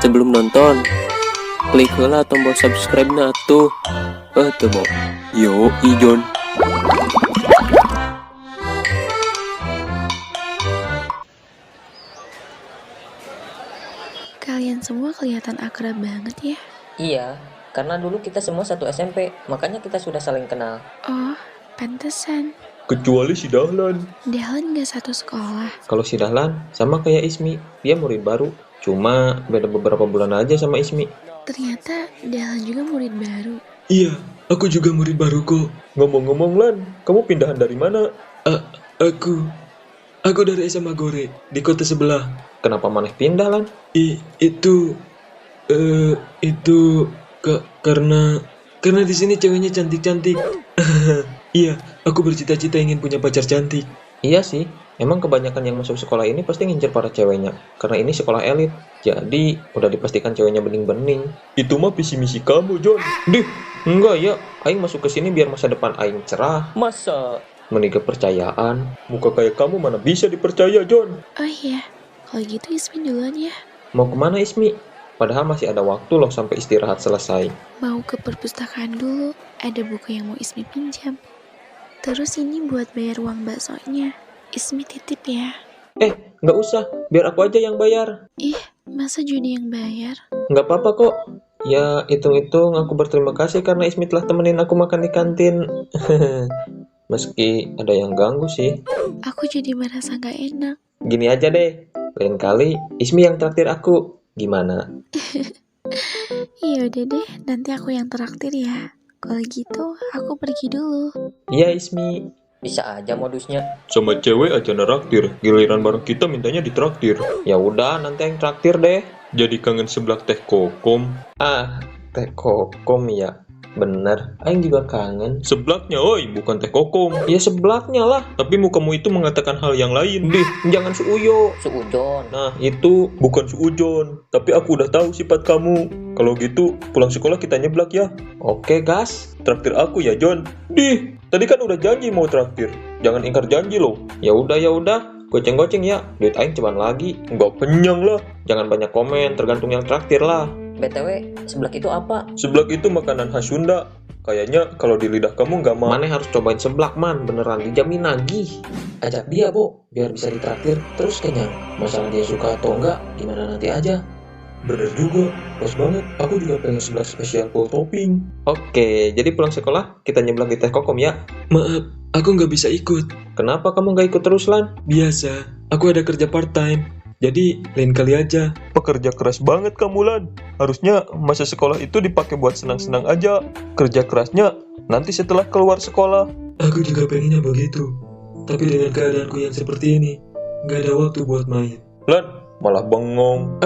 Sebelum nonton, klik heula tombol subscribe-na atuh. Teu mau. Yo, ijon. Kalian semua kelihatan akrab banget ya. Iya, karena dulu kita semua satu SMP, makanya kita sudah saling kenal. Oh, pantesan. Kecuali si Dahlan. Dahlan gak satu sekolah. Kalau si Dahlan sama kayak Ismi, dia murid baru. Cuma beda beberapa bulan aja sama Ismi. Ternyata Dahlan juga murid baru. Iya, aku juga murid baru kok. Ngomong-ngomong Lan, kamu pindahan dari mana? Aku dari SMA Gore, di kota sebelah. Kenapa maneh pindah Lan? Karena di sini ceweknya cantik-cantik. Iya, aku bercita-cita ingin punya pacar cantik. Iya sih, emang kebanyakan yang masuk sekolah ini pasti ngincer para ceweknya. Karena ini sekolah elit, jadi udah dipastikan ceweknya bening-bening. Itu mah visi misi kamu, John. Dih, enggak ya. Aing masuk ke sini biar masa depan Aing cerah. Masa? Menik kepercayaan. Muka kayak kamu mana bisa dipercaya, John. Oh iya, kalau gitu Ismi duluan ya. Mau kemana Ismi? Padahal masih ada waktu loh sampai istirahat selesai. Mau ke perpustakaan dulu, ada buku yang mau Ismi pinjam. Terus ini buat bayar uang baksonya. Ismi titip ya. Nggak usah, biar aku aja yang bayar. Ih, masa Juni yang bayar? Nggak apa-apa kok. Ya, hitung-hitung aku berterima kasih karena Ismi telah temenin aku makan di kantin. Meski ada yang ganggu sih. Aku jadi merasa gak enak. Gini aja deh, lain kali Ismi yang traktir aku. Gimana? Iya udah deh, nanti aku yang traktir ya. Kalau gitu, aku pergi dulu. Iya Ismi. Bisa aja modusnya. Sama cewek aja naraktir, giliran bareng kita mintanya ditraktir. Ya udah, nanti yang traktir deh. Jadi kangen seblak teh kokom. Teh kokom ya. Bener, Aing juga kangen. Seblaknya, oi, bukan teh kokom. Ya seblaknya lah. Tapi mukamu itu mengatakan hal yang lain. Dih, jangan suuyo. Suujon. Nah, itu bukan suujon. Tapi aku udah tahu sifat kamu. Kalau gitu, pulang sekolah kita nyeblak ya. Oke, gas. Traktir aku ya, John. Dih, tadi kan udah janji mau traktir. Jangan ingkar janji loh. Ya udah. Goceng-goceng ya. Duit Aing cuman lagi. Nggak kenyang lah. Jangan banyak komen, tergantung yang traktir lah. BTW, seblak itu apa? Seblak itu makanan khas Sunda. Kayaknya kalau di lidah kamu nggak mau. Maneh harus cobain seblak man, beneran dijamin nagih. Ajak dia, Bo, biar bisa ditraktir terus kenyang. Masalah dia suka atau enggak, gimana nanti aja. Bener juga, pas banget. Aku juga pengen seblak spesial full topping. Oke, jadi pulang sekolah kita nyeblak di teh kokom ya. Maaf, aku nggak bisa ikut. Kenapa kamu nggak ikut terus, Lan? Biasa, aku ada kerja part time. Jadi, lain kali aja. Pekerja keras banget kamu, Lan. Harusnya masa sekolah itu dipakai buat senang-senang aja. Kerja kerasnya nanti setelah keluar sekolah. Aku juga pengennya begitu. Tapi dengan keadaanku yang seperti ini, nggak ada waktu buat main. Lan, malah bengong.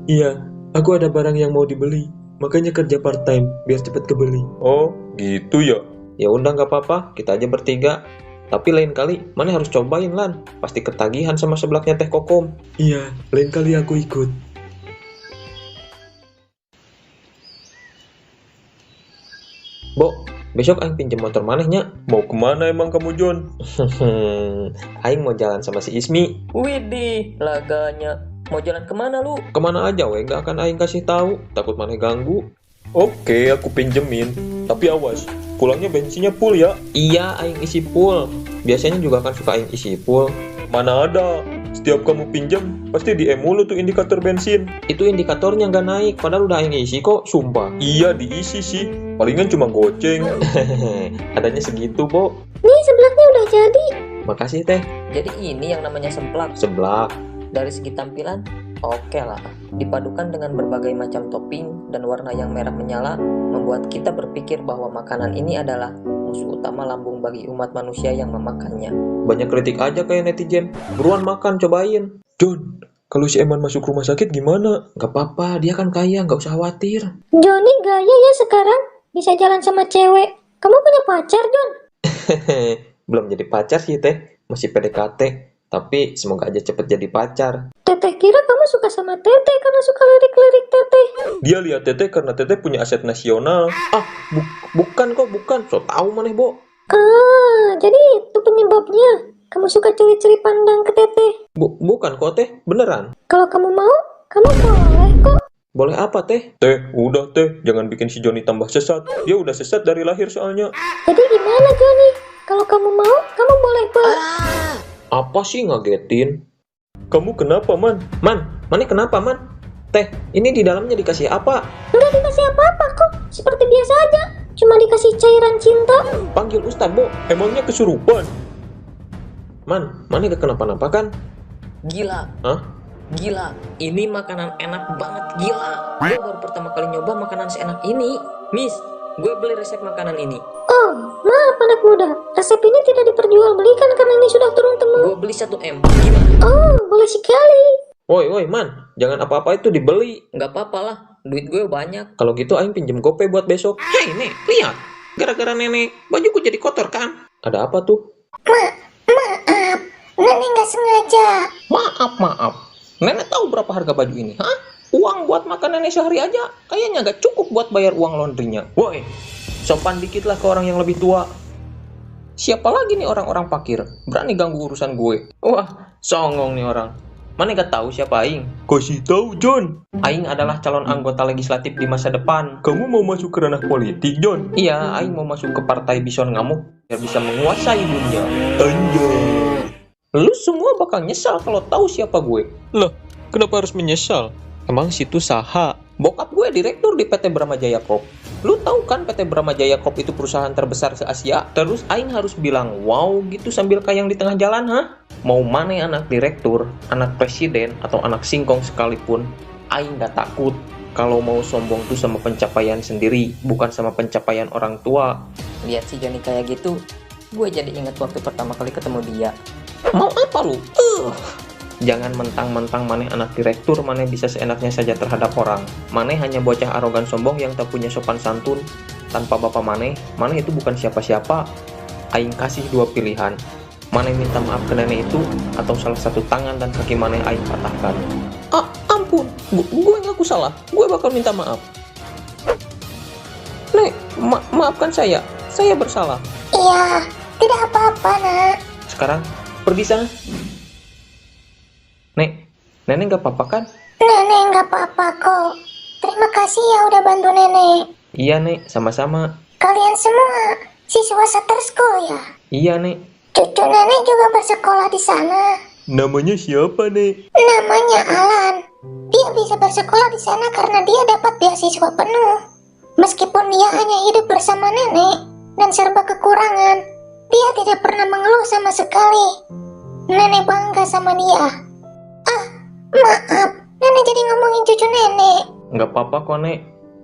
Iya, aku ada barang yang mau dibeli. Makanya kerja part time, biar cepet kebeli. Oh, gitu ya? Ya udah nggak apa-apa, kita aja bertiga. Tapi lain kali, mana harus cobain Lan. Pasti ketagihan sama seblaknya teh kokom. Iya, lain kali aku ikut. Bo, besok Aing pinjam motor manehnya. Mau kemana emang kamu, John? Aing mau jalan sama si Ismi. Widih, laganya. Mau jalan kemana lu? Kemana aja we, gak akan Aing kasih tahu. Takut maneh ganggu. Oke, aku pinjemin. Tapi awas, pulangnya bensinnya full ya. Iya, Aing isi full. Biasanya juga kan suka Aing isi full. Mana ada, setiap kamu pinjam pasti di mulu tuh indikator bensin. Itu indikatornya nggak naik, padahal udah Aing isi kok, sumpah. Iya diisi sih, palingan cuma goceng. Adanya segitu, Bo. Nih seblaknya udah jadi. Makasih teh. Jadi ini yang namanya seblak. Seblak. Dari segi tampilan, oke lah. Dipadukan dengan berbagai macam topping dan warna yang merah menyala, membuat kita berpikir bahwa makanan ini adalah musuh utama lambung bagi umat manusia yang memakannya. Banyak kritik aja kayak netizen. Buruan makan, cobain. John, kalau si Eman masuk rumah sakit gimana? Gak apa-apa, dia kan kaya, gak usah khawatir. Joni gaya ya sekarang, bisa jalan sama cewek. Kamu punya pacar, Jon? Belum jadi pacar sih teh, masih PDKT. Tapi semoga aja cepet jadi pacar. Teteh kira kamu suka sama Teteh karena suka lirik-lirik Teteh. Dia lihat Teteh karena Teteh punya aset nasional. Bukan. So tahu maneh, Bo. Jadi itu penyebabnya. Kamu suka curi-curi pandang ke Teteh. Bukan kok teh, beneran. Kalau kamu mau, kamu boleh Boleh apa, Teh? Teh, udah, Teh. Jangan bikin si Joni tambah sesat. Dia udah sesat dari lahir soalnya. Jadi gimana Joni? Kalau kamu mau, kamu boleh Apa sih ngagetin? Kamu kenapa, Man? Mane kenapa, Man? Teh, ini di dalamnya dikasih apa? Nggak dikasih apa-apa kok, seperti biasa aja. Cuma dikasih cairan cinta. Panggil Ustadz, Bo. Emangnya kesurupan? Man, Mane gak kenapa-napa kan? Gila, Hah? gila. Ini makanan enak banget, gila. Gue baru pertama kali nyoba makanan seenak ini. Miss, gue beli resep makanan ini. Oh, maaf anak muda. Resep ini tidak diperjualbelikan karena ini sudah turun-temurun. Gue beli 1 M. Gimana? Oh, boleh sekali. Woi, Man. Jangan apa-apa itu dibeli. Nggak apa-apa lah, duit gue banyak. Kalau gitu Aing pinjem GoPay buat besok. Hei, Nek, lihat. Gara-gara nenek, bajuku jadi kotor kan? Ada apa tuh? Maaf, nenek nggak sengaja. Maaf. Nenek tahu berapa harga baju ini, hah? Uang buat makan nenek sehari aja kayaknya gak cukup buat bayar uang laundrynya. Woi, sopan dikit lah ke orang yang lebih tua. Siapa lagi nih orang-orang pakir? Berani ganggu urusan gue. Wah, songong nih orang. Mana gak tahu siapa Aing? Kasih tahu, John. Aing adalah calon anggota legislatif di masa depan. Kamu mau masuk ke ranah politik, John? Iya, Aing mau masuk ke partai Bison Ngamuk biar bisa menguasai dunia. Anjay. Lu semua bakal nyesal kalau tahu siapa gue. Loh, kenapa harus menyesal? Emang situ saha? Bokap gue direktur di PT Bramajaya Corp. Lu tahu kan PT Bramajaya Corp itu perusahaan terbesar se-Asia? Terus Aing harus bilang wow gitu sambil kayang di tengah jalan, hah? Mau mana anak direktur, anak presiden, atau anak singkong sekalipun, Aing gak takut. Kalau mau sombong tuh sama pencapaian sendiri, bukan sama pencapaian orang tua. Lihat si Joni kayak gitu, gue jadi ingat waktu pertama kali ketemu dia. Mau apa lu? Jangan mentang-mentang maneh anak direktur, maneh bisa seenaknya saja terhadap orang. Maneh hanya bocah arogan sombong yang tak punya sopan santun. Tanpa bapak maneh itu bukan siapa-siapa. Aing kasih 2 pilihan. Maneh minta maaf ke nenek itu, atau salah satu tangan dan kaki maneh Aing patahkan. Ampun, gue ngaku salah. Gue bakal minta maaf. Nek, maafkan saya bersalah. Iya, tidak apa-apa nak. Sekarang, pergi sana. Nek, nenek gak apa-apa kan? Nenek nggak apa-apa kok. Terima kasih ya udah bantu nenek. Iya, Nek, sama-sama. Kalian semua siswa Shutter School ya? Iya, Nek. Cucu nenek juga bersekolah di sana. Namanya siapa, Nek? Namanya Alan. Dia bisa bersekolah di sana karena dia dapat beasiswa penuh. Meskipun dia hanya hidup bersama nenek dan serba kekurangan, dia tidak pernah mengeluh sama sekali. Nenek bangga sama dia. Maaf, nenek jadi ngomongin cucu nenek. Nggak apa-apa kok, Nek.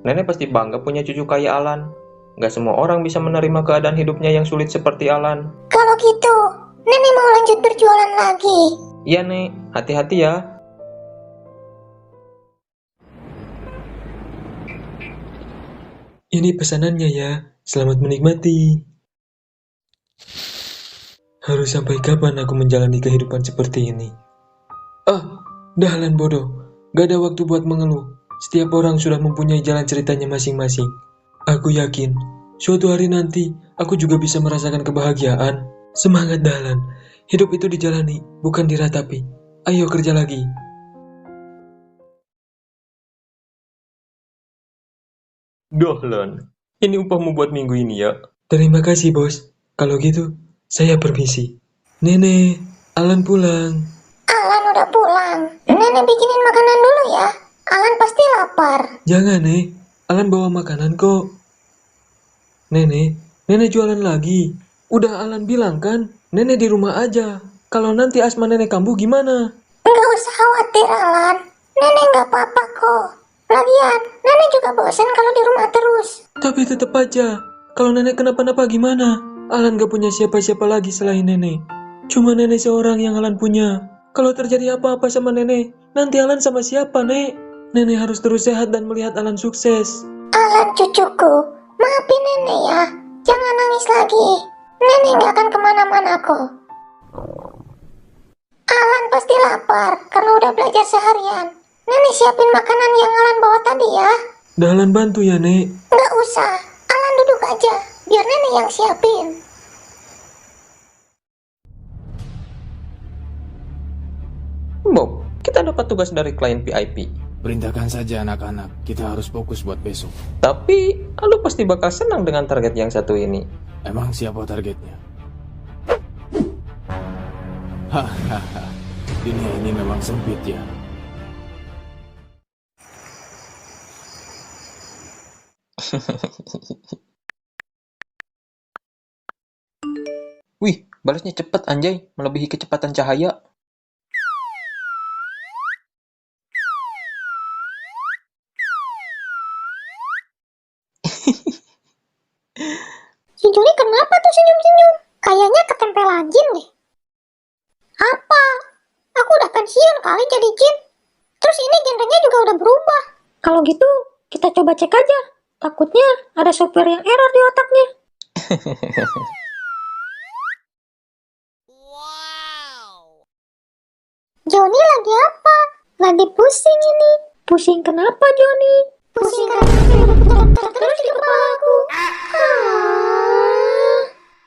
Nenek pasti bangga punya cucu kayak Alan. Nggak semua orang bisa menerima keadaan hidupnya yang sulit seperti Alan. Kalau gitu, nenek mau lanjut berjualan lagi. Iya, Nek. Hati-hati ya. Ini pesanannya ya. Selamat menikmati. Harus sampai kapan aku menjalani kehidupan seperti ini? Dahlan bodoh. Gak ada waktu buat mengeluh. Setiap orang sudah mempunyai jalan ceritanya masing-masing. Aku yakin, suatu hari nanti aku juga bisa merasakan kebahagiaan. Semangat Dahlan. Hidup itu dijalani, bukan diratapi. Ayo kerja lagi. Dahlan, ini upahmu buat minggu ini ya. Terima kasih, Bos. Kalau gitu, saya permisi. Nenek, Alan pulang. Alan udah pulang. Nenek bikinin makanan dulu ya. Alan pasti lapar. Jangan, Nek. Alan bawa makanan kok. Nenek jualan lagi. Udah Alan bilang kan, nenek di rumah aja. Kalau nanti asma nenek kambuh gimana? Nggak usah khawatir Alan. Nenek nggak apa-apa kok. Lagian, nenek juga bosan kalau di rumah terus. Tapi tetap aja, kalau nenek kenapa-napa gimana? Alan gak punya siapa-siapa lagi selain nenek. Cuma nenek seorang yang Alan punya. Kalau terjadi apa-apa sama nenek, nanti Alan sama siapa, Nek? Nenek harus terus sehat dan melihat Alan sukses. Alan cucuku, maafin nenek ya. Jangan nangis lagi. Nenek nggak akan kemana-mana kok. Alan pasti lapar karena udah belajar seharian. Nenek siapin makanan yang Alan bawa tadi ya. Dahlan bantu ya, Nek. Nggak usah. Alan duduk aja. Biar nenek yang siapin. Bob, kita dapat tugas dari klien VIP. Perintahkan saja anak-anak, kita harus fokus buat besok. Tapi, lu pasti bakal senang dengan target yang satu ini. Emang siapa targetnya? Hahaha, dunia ini memang sempit ya. Wih, balasnya cepet anjay, melebihi kecepatan cahaya. Si Joni kenapa tuh senyum-senyum? Kayaknya ketempelan jin deh. Apa? Aku udah pensiun kali jadi jin. Terus ini genrenya juga udah berubah. Kalau gitu, kita coba cek aja. Takutnya ada software yang error di otaknya. Joni lagi apa? Lagi pusing ini. Pusing kenapa, Joni? Pusing karena terus di kepala aku.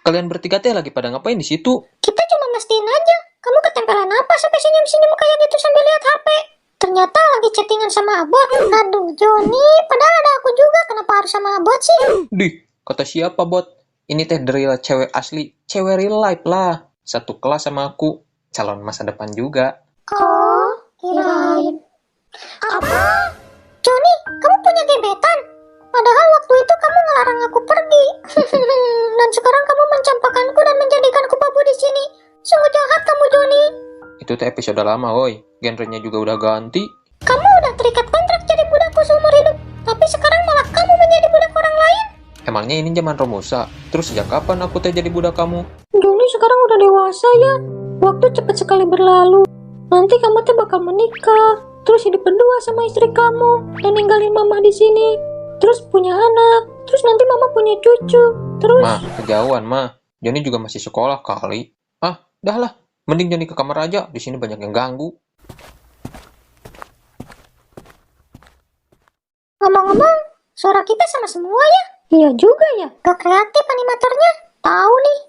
Kalian bertiga teh lagi pada ngapain di situ? Kita cuma mastiin aja. Kamu ketempelan apa sampai senyum-senyum kayak gitu sambil lihat HP? Ternyata lagi chattingan sama Abot. Aduh, Joni, padahal ada aku juga. Kenapa harus sama Abot sih? Dih, kata siapa bot? Ini teh the real cewek asli, cewek real life lah. Satu kelas sama aku, calon masa depan juga. Oh, kirain. Apa? Joni, kamu punya gebetan? Padahal waktu itu kamu ngelarang aku pergi. Dan sekarang kamu mencampakkanku dan menjadikanku babu di sini. Sungguh jahat kamu, Joni. Itu teh episode lama, woi. Genrenya juga udah ganti. Kamu udah terikat kontrak jadi budakku seumur hidup. Tapi sekarang malah kamu menjadi budak orang lain. Emangnya ini zaman Romusa? Terus sejak kapan aku teh jadi budak kamu? Joni sekarang udah dewasa ya. Waktu cepat sekali berlalu. Nanti kamu teh bakal menikah. Terus hidup berdua sama istri kamu. Dan ninggalin mama di sini. Terus punya anak. Terus nanti mama punya cucu. Terus... Mah, kejauhan mah. Joni juga masih sekolah kali. Ah, dah lah. Mending Joni ke kamar aja. Di sini banyak yang ganggu. Ngomong-ngomong, suara kita sama semua ya? Iya juga ya. Gak kreatif animatornya. Tahu nih.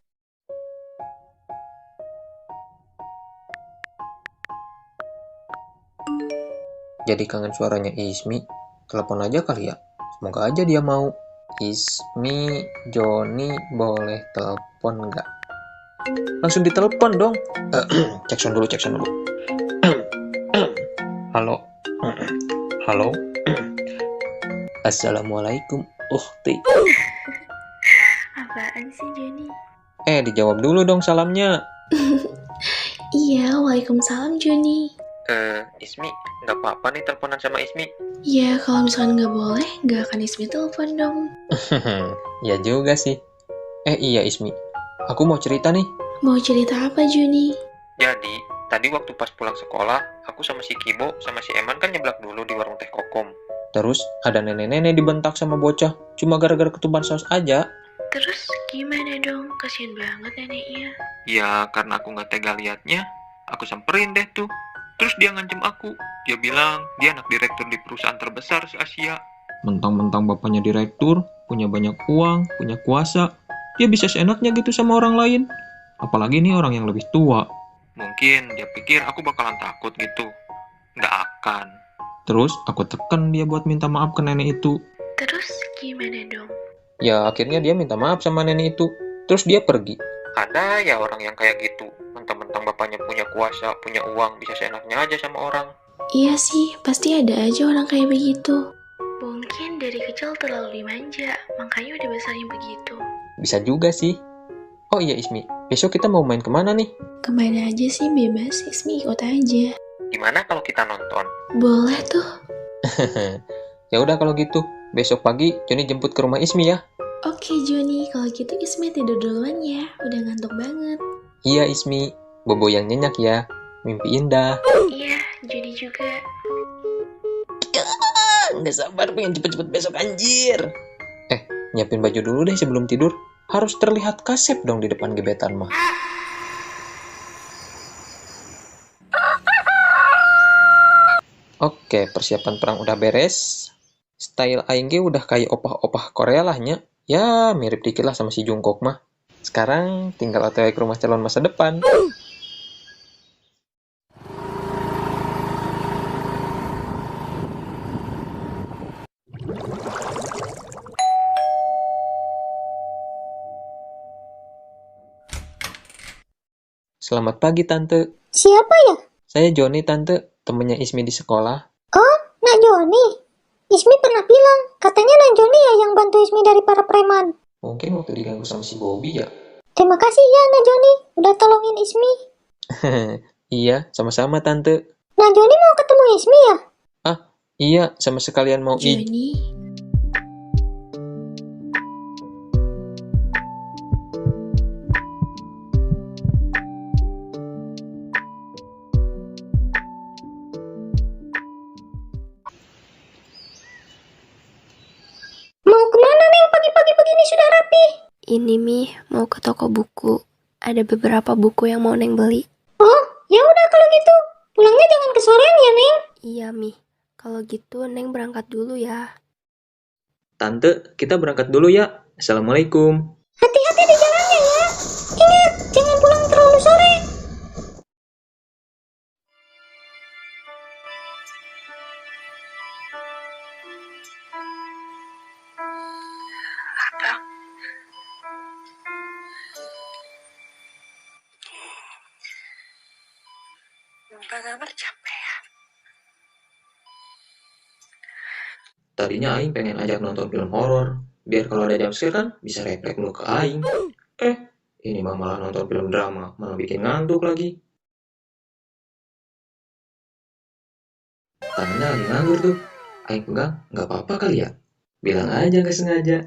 Jadi kangen suaranya Ismi. Telepon aja kali ya. Semoga aja dia mau. Ismi, Joni, boleh telepon nggak? Langsung ditelepon dong. Cek sound dulu. Halo. Halo. Assalamualaikum, ukhti. Apaan sih, Joni? Dijawab dulu dong salamnya. Iya, waalaikumsalam, Joni. Ismi, nggak apa-apa nih teleponan sama Ismi. Ya, kalau misalkan nggak boleh, nggak akan Ismi telepon dong. Ya juga sih. Iya Ismi, aku mau cerita nih. Mau cerita apa, Joni? Jadi, tadi waktu pas pulang sekolah, aku sama si Kibo sama si Eman kan nyeblak dulu di warung teh kokom. Terus, ada nenek-nenek dibentak sama bocah, cuma gara-gara ketuban saus aja. Terus gimana dong? Kasian banget neneknya. Ya, karena aku nggak tega liatnya, aku samperin deh tuh. Terus dia ngancem aku. Dia bilang, dia anak direktur di perusahaan terbesar se-Asia. Mentang-mentang bapaknya direktur, punya banyak uang, punya kuasa. Dia bisa seenaknya gitu sama orang lain. Apalagi nih orang yang lebih tua. Mungkin dia pikir aku bakalan takut gitu. Nggak akan. Terus aku tekan dia buat minta maaf ke nenek itu. Terus gimana dong? Ya akhirnya dia minta maaf sama nenek itu. Terus dia pergi. Ada ya orang yang kayak gitu. Mentang-mentang bapaknya punya kuasa, punya uang, bisa seenaknya aja sama orang. Iya sih, pasti ada aja orang kayak begitu. Mungkin dari kecil terlalu dimanja, makanya udah besarnya begitu. Bisa juga sih. Oh iya Ismi, besok kita mau main kemana nih? Kemana aja sih bebas, Ismi ikut aja. Gimana kalau kita nonton? Boleh tuh. Ya udah kalau gitu, besok pagi Joni jemput ke rumah Ismi ya. Oke Joni, kalau gitu Ismi tidur duluan ya, udah ngantuk banget. Iya Ismi, bobo yang nyenyak ya. Mimpi indah. Iya, Joni juga. Nggak sabar pengen cepet-cepet besok anjir. Nyiapin baju dulu deh sebelum tidur. Harus terlihat kasep dong di depan gebetan mah. Oke, persiapan perang udah beres. Style aing ge udah kayak opah-opah Korea lah nya. Ya, mirip dikit lah sama si Jungkook mah. Sekarang tinggal otw ke rumah calon masa depan. Selamat pagi, Tante. Siapa ya? Saya Joni, Tante. Temennya Ismi di sekolah. Oh, Nak Joni. Ismi pernah bilang, katanya Nak Joni ya yang bantu Ismi dari para preman. Mungkin waktu diganggu sama si Bobby ya? Terima kasih ya Nak Joni, udah tolongin Ismi. Iya, sama-sama, Tante. Nak Joni mau ketemu Ismi ya? Iya, sama sekalian mau Joni, Mau kemana nih pagi-pagi begini sudah rapi? ini Mi mau ke toko buku. Ada beberapa buku yang mau Neng beli. Oh, ya udah kalau gitu. Pulangnya jangan kesorean ya, Neng. Iya Mi, kalau gitu Neng berangkat dulu ya. Tante, kita berangkat dulu ya. Assalamualaikum. Hati-hati di jalannya ya. Ingat, jangan pulang terlalu sore. Tadinya Aing pengen ajak nonton film horor. Biar kalau ada jumpscare kan bisa refleks dulu ke Aing. Ini mah malah nonton film drama. Malah bikin ngantuk lagi. Tangannya lagi nganggur tuh. Aing pegang, nggak apa-apa kali ya? Bilang aja nggak sengaja.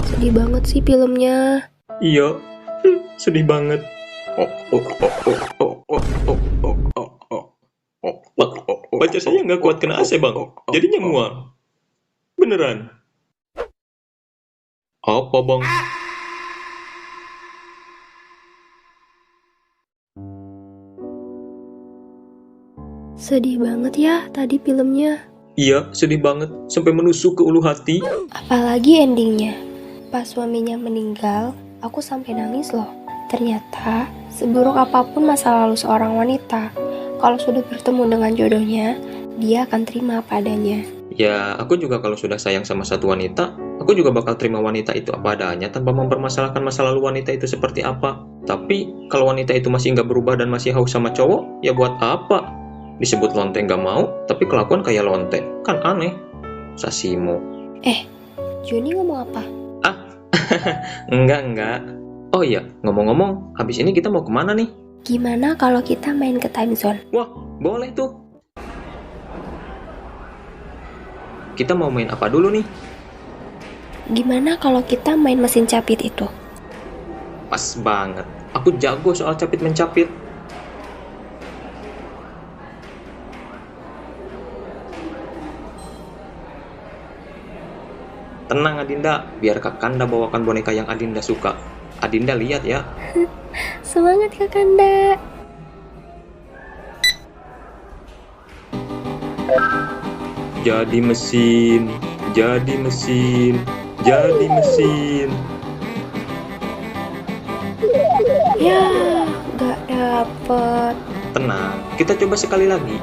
Sedih banget sih filmnya. Iya, sedih banget. Baca saya nggak kuat kena AC, Bang. Jadinya mual. Beneran. Apa, Bang? Sedih banget ya tadi filmnya. Iya, sedih banget. Sampai menusuk ke ulu hati. Apalagi endingnya. Pas suaminya meninggal, aku sampai nangis loh. Ternyata, seburuk apapun masa lalu seorang wanita, kalau sudah bertemu dengan jodohnya, dia akan terima apa adanya. Ya, aku juga kalau sudah sayang sama satu wanita, aku juga bakal terima wanita itu apa adanya tanpa mempermasalahkan masa lalu wanita itu seperti apa. Tapi, kalau wanita itu masih nggak berubah dan masih haus sama cowok, ya buat apa? Disebut lonte nggak mau, tapi kelakuan kayak lonte. Kan aneh. Sasimo. Joni ngomong apa? Enggak. Oh iya, ngomong-ngomong, habis ini kita mau kemana nih? Gimana kalau kita main ke time zone? Wah, boleh tuh. Kita mau main apa dulu nih? Gimana kalau kita main mesin capit itu? Pas banget. Aku jago soal capit mencapit. Tenang Adinda, biar Kakanda bawakan boneka yang Adinda suka. Adinda lihat ya. Semangat Kakanda! Jadi mesin. Ya, gak dapet. Tenang, kita coba sekali lagi.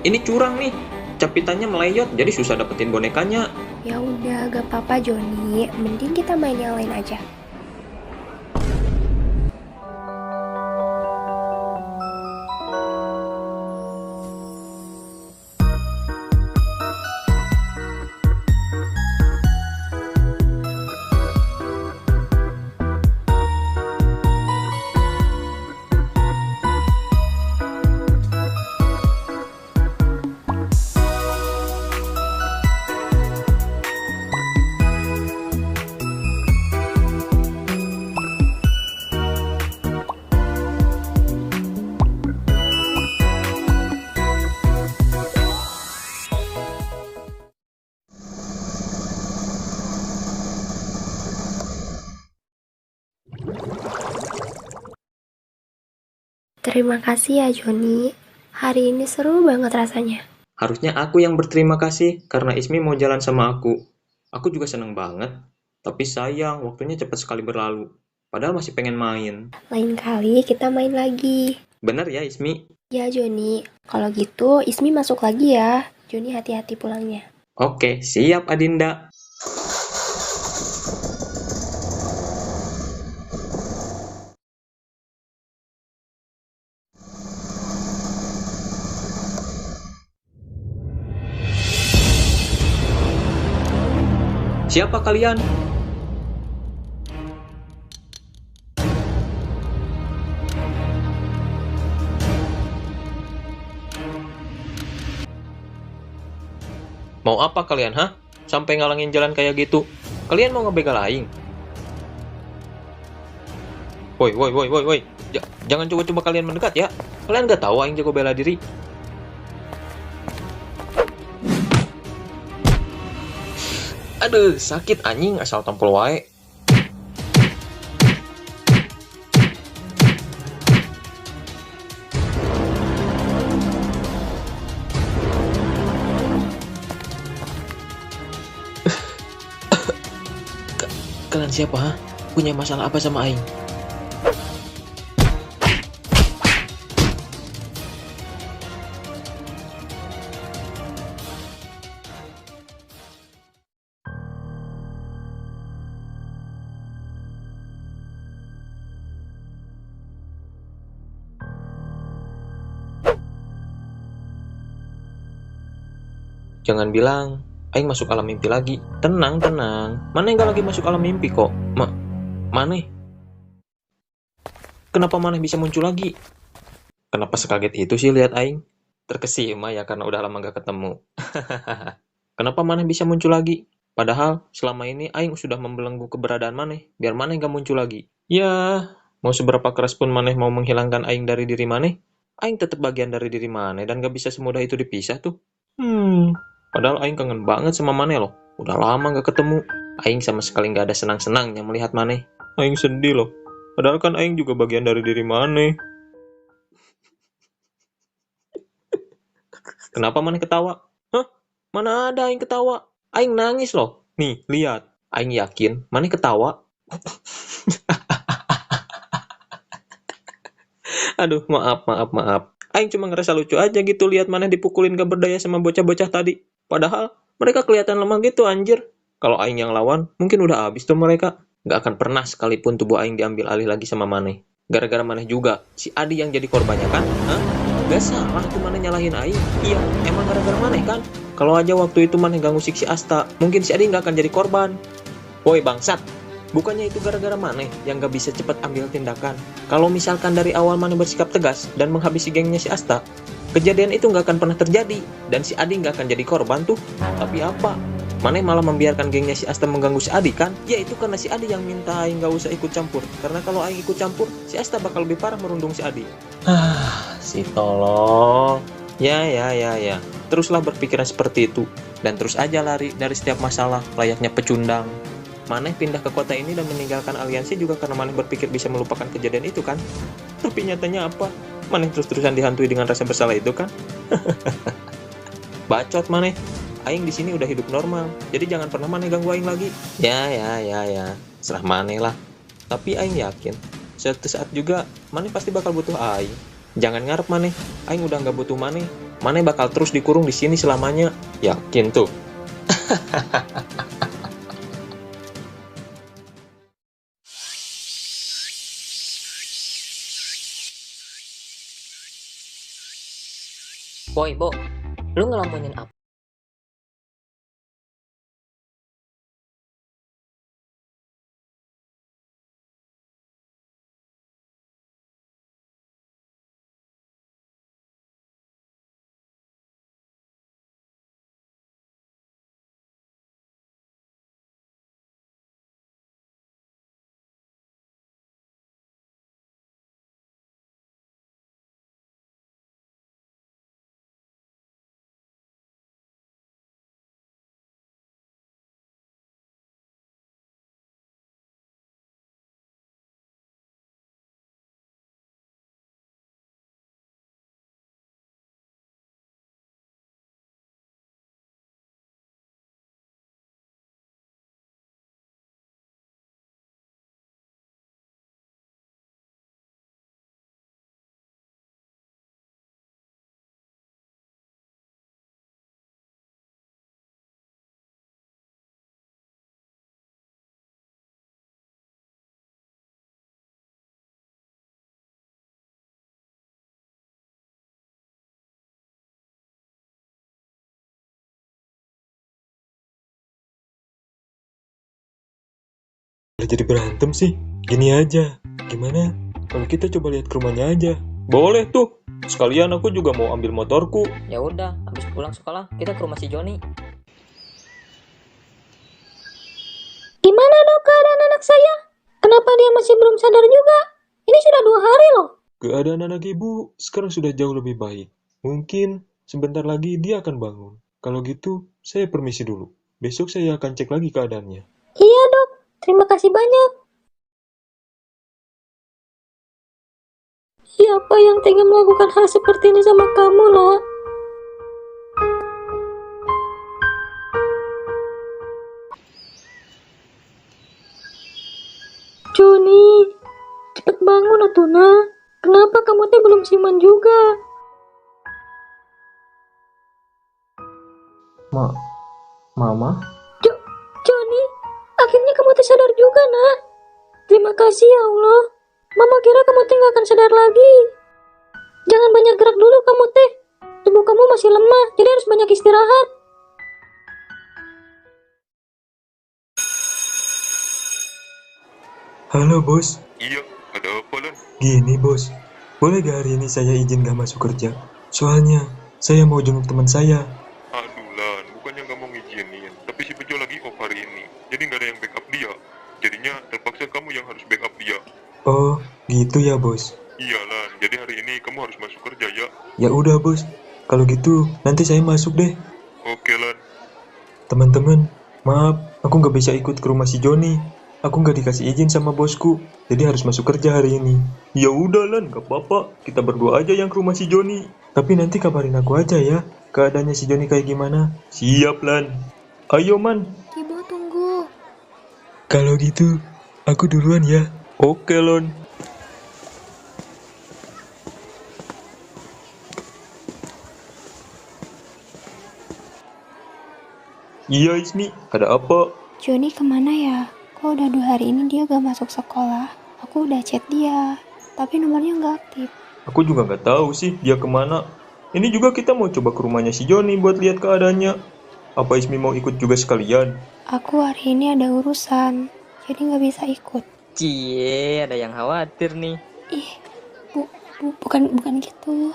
Ini curang nih. Capitannya melayot, jadi susah dapetin bonekanya. Ya udah, gak apa-apa Joni. Mending kita main yang lain aja. Terima kasih ya Joni. Hari ini seru banget rasanya. Harusnya aku yang berterima kasih karena Ismi mau jalan sama aku. Aku juga seneng banget. Tapi sayang, waktunya cepat sekali berlalu. Padahal masih pengen main. Lain kali kita main lagi. Bener ya, Ismi? Ya Joni, kalau gitu Ismi masuk lagi ya. Joni hati-hati pulangnya. Oke, siap Adinda. Siapa kalian? Mau apa kalian, hah? Sampai ngalangin jalan kayak gitu. Kalian mau ngebegal aing? Woi, woi, woi, woi, woi. Jangan coba-coba kalian mendekat ya. Kalian gak tahu aing jago bela diri. Aduh, sakit anjing asal tampol wae. Kalian siapa, ha? Punya masalah apa sama aing? Jangan bilang aing masuk alam mimpi lagi. Tenang, tenang. Mana yang gak lagi masuk alam mimpi kok? Maneh? Kenapa Maneh bisa muncul lagi? Kenapa sekaget itu sih lihat aing? Terkesima ya karena udah lama gak ketemu. Kenapa Maneh bisa muncul lagi? Padahal selama ini aing sudah membelenggu keberadaan Maneh biar Maneh gak muncul lagi. Ya, mau seberapa keras pun Maneh mau menghilangkan aing dari diri Maneh, aing tetap bagian dari diri Maneh dan gak bisa semudah itu dipisah tuh. Padahal aing kangen banget sama Maneh loh. Udah lama gak ketemu. Aing sama sekali gak ada senang-senangnya melihat Maneh. Aing sedih loh. Padahal kan aing juga bagian dari diri Maneh. Kenapa Maneh ketawa? Hah? Mana ada aing ketawa? Aing nangis loh. Nih, lihat. Aing yakin Maneh ketawa. Aduh, maaf, maaf, maaf. Aing cuma ngerasa lucu aja gitu lihat Maneh dipukulin gak berdaya sama bocah-bocah tadi. Padahal mereka kelihatan lemah gitu anjir. Kalau Aing yang lawan, mungkin udah habis tuh mereka. Gak akan pernah sekalipun tubuh Aing diambil alih lagi sama Maneh. Gara-gara Maneh juga, si Adi yang jadi korbannya kan? Hah? Gak salah tuh Maneh nyalahin Aing. Iya, emang gara-gara Maneh kan? Kalau aja waktu itu Maneh gak ngusik si Asta, mungkin si Adi gak akan jadi korban. Woi bangsat, bukannya itu gara-gara Maneh yang gak bisa cepat ambil tindakan. Kalau misalkan dari awal Maneh bersikap tegas dan menghabisi gengnya si Asta, kejadian itu gak akan pernah terjadi dan si Adi gak akan jadi korban tuh. Tapi apa? Maneh malah membiarkan gengnya si Asta mengganggu si Adi kan? Ya itu karena si Adi yang minta Aing gak usah ikut campur. Karena kalau Aing ikut campur, si Asta bakal lebih parah merundung si Adi. Si tolol. Ya. Teruslah berpikiran seperti itu. Dan terus aja lari dari setiap masalah layaknya pecundang. Maneh pindah ke kota ini dan meninggalkan aliansi juga karena Maneh berpikir bisa melupakan kejadian itu kan? Tapi nyatanya apa? Maneh terus-terusan dihantui dengan rasa bersalah itu kan? Bacot Maneh. Aing di sini udah hidup normal, jadi jangan pernah Maneh ganggu Aing lagi. Ya. Serah Maneh lah. Tapi Aing yakin, suatu saat juga Maneh pasti bakal butuh Aing. Jangan ngarep Maneh, Aing udah nggak butuh Maneh. Maneh bakal terus dikurung di sini selamanya. Yakin tuh. Woi, Bo, lu ngelamunin apa? Jadi berantem sih. Gini aja. Gimana kalau kita coba lihat ke rumahnya aja? Boleh tuh. Sekalian aku juga mau ambil motorku. Ya udah, habis pulang sekolah kita ke rumah si Joni. Gimana dok keadaan anak saya? Kenapa dia masih belum sadar juga? Ini sudah 2 hari loh. Keadaan anak ibu sekarang sudah jauh lebih baik. Mungkin sebentar lagi dia akan bangun. Kalau gitu, saya permisi dulu. Besok saya akan cek lagi keadaannya. Iya dok, terima kasih banyak. Siapa yang tega melakukan hal seperti ini sama kamu, lah? Joni, cepet bangun atuh nak. Kenapa kamu teh belum siuman juga? Mama? Joni, akhirnya kamu teh sadar juga nak. Terima kasih ya Allah. Mama kira kamu teh gak akan sadar lagi. Jangan banyak gerak dulu kamu teh. Tubuh kamu masih lemah, jadi harus banyak istirahat. Halo bos. Iya, ada apa Lan? Gini bos, boleh gak hari ini saya izin gak masuk kerja? Soalnya saya mau jenguk teman saya. Aduh Lan, bukannya nggak mau ngizinin, tapi si Bejo lagi off hari ini, jadi nggak ada yang backup dia. Jadinya terpaksa kamu yang harus backup dia. Oh, gitu ya bos. Iya Lan, jadi hari ini kamu harus masuk kerja ya. Ya udah bos, kalau gitu nanti saya masuk deh. Oke Lan. Teman-teman, maaf, aku nggak bisa ikut ke rumah si Joni. Aku nggak dikasih izin sama bosku, jadi harus masuk kerja hari ini. Ya udah Lan, nggak apa-apa. Kita berdua aja yang ke rumah si Joni. Tapi nanti kabarin aku aja ya, keadaannya si Joni kayak gimana. Siap Lan. Ayo Man. Kibo tunggu. Kalau gitu, aku duluan ya. Oke Lon. Iya Ismi, ada apa? Joni kemana ya? Kok udah 2 hari ini dia gak masuk sekolah? Aku udah chat dia, tapi nomornya gak aktif. Aku juga nggak tahu sih dia kemana. Ini juga kita mau coba ke rumahnya si Joni buat lihat keadaannya. Apa Ismi mau ikut juga sekalian? Aku hari ini ada urusan, jadi gak bisa ikut. Cie, ada yang khawatir nih. Ih, bukan gitu.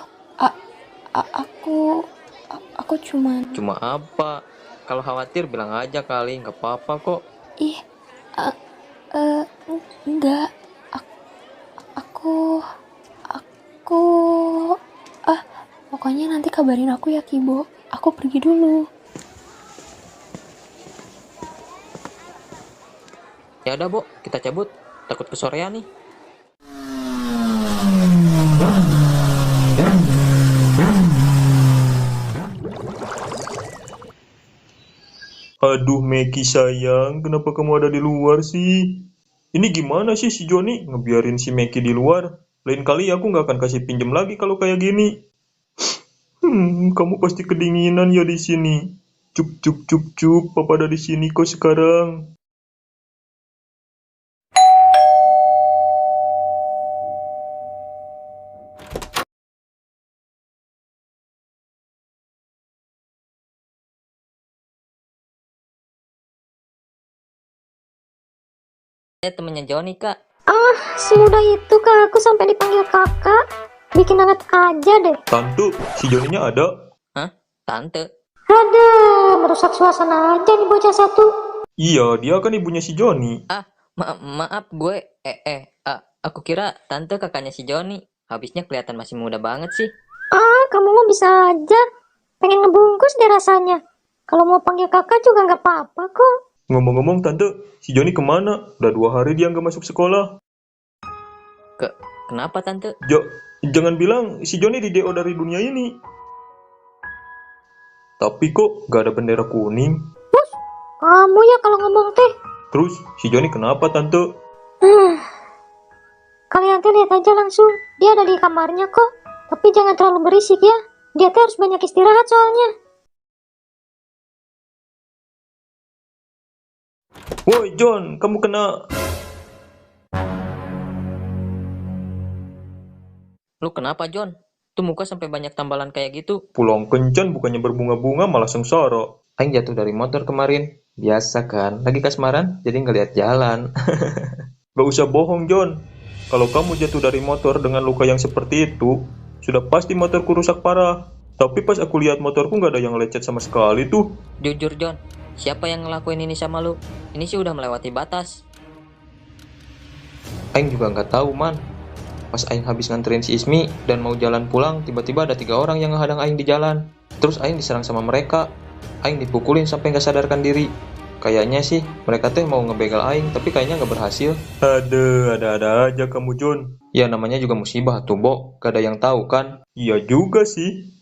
Aku cuman... Cuma apa? Kalau khawatir bilang aja kali, nggak apa-apa kok. Ih, enggak. Aku, pokoknya nanti kabarin aku ya Kibo. Aku pergi dulu. Ya udah, Bo, kita cabut. Takut kesorean nih. Aduh Meki sayang, kenapa kamu ada di luar sih? Ini gimana sih si Joni ngebiarin si Meki di luar? Lain kali aku nggak akan kasih pinjam lagi kalau kayak gini. Kamu pasti kedinginan ya di sini. Cup cup cup cup, papa ada di sini kok sekarang. Temennya Joni, Kak. Semudah itu kak aku sampai dipanggil kakak. Bikin hangat aja deh. Tante, si Joninya ada? Hah? Tante? Ada, merusak suasana aja nih bocah satu. Iya, dia kan ibunya si Joni. Maaf gue. Aku kira tante kakaknya si Joni. Habisnya kelihatan masih muda banget sih. Kamu mau bisa aja. Pengen ngebungkus deh rasanya. Kalau mau panggil kakak juga nggak apa-apa kok. Ngomong-ngomong tante, si Joni kemana? Udah 2 hari dia nggak masuk sekolah. Kenapa tante? Jangan bilang si Joni di DO dari dunia ini. Tapi kok gak ada bendera kuning? Kamu ya kalau ngomong teh. Terus si Joni kenapa tante? Kalian teh lihat aja langsung. Dia ada di kamarnya kok. Tapi jangan terlalu berisik ya. Dia teh harus banyak istirahat soalnya. Woi John, kamu kena... Lu kenapa, John? Tuh muka sampai banyak tambalan kayak gitu. Pulang kencan bukannya berbunga-bunga malah sengsara. Aing jatuh dari motor kemarin. Biasa kan, lagi kasmaran jadi ngeliat jalan. Gak usah bohong, John. Kalau kamu jatuh dari motor dengan luka yang seperti itu, sudah pasti motorku rusak parah. Tapi pas aku lihat motorku nggak ada yang lecet sama sekali tuh. Jujur John, siapa yang ngelakuin ini sama lu? Ini sih udah melewati batas. Aing juga nggak tahu, man. Pas Aing habis nganterin si Ismi dan mau jalan pulang, tiba-tiba ada 3 orang yang ngehadang Aing di jalan. Terus Aing diserang sama mereka. Aing dipukulin sampai nggak sadarkan diri. Kayaknya sih mereka teh mau ngebegal Aing, tapi kayaknya nggak berhasil. Ada aja kamu, John. Ya namanya juga musibah tuh, Bo. Gak ada yang tahu kan? Iya juga sih.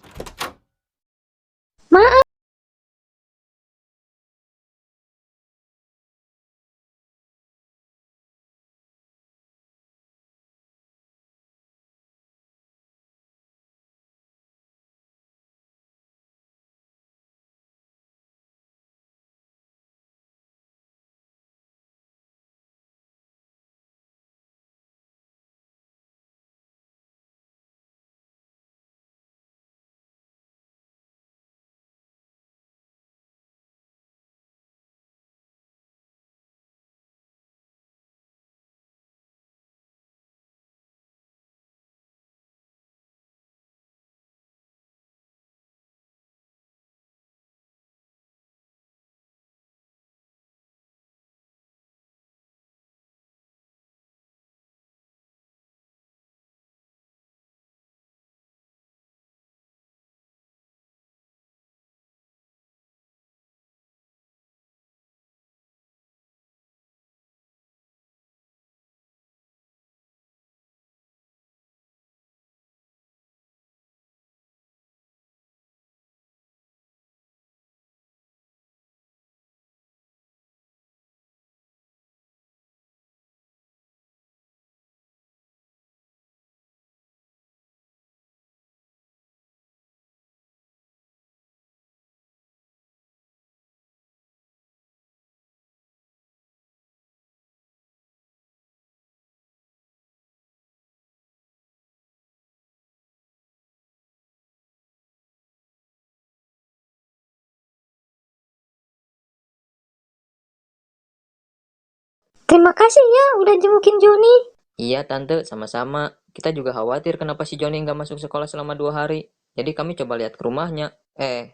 Terima kasih ya udah jengukin Joni. Iya tante, sama-sama. Kita juga khawatir kenapa si Joni nggak masuk sekolah selama 2 hari. Jadi kami coba lihat ke rumahnya.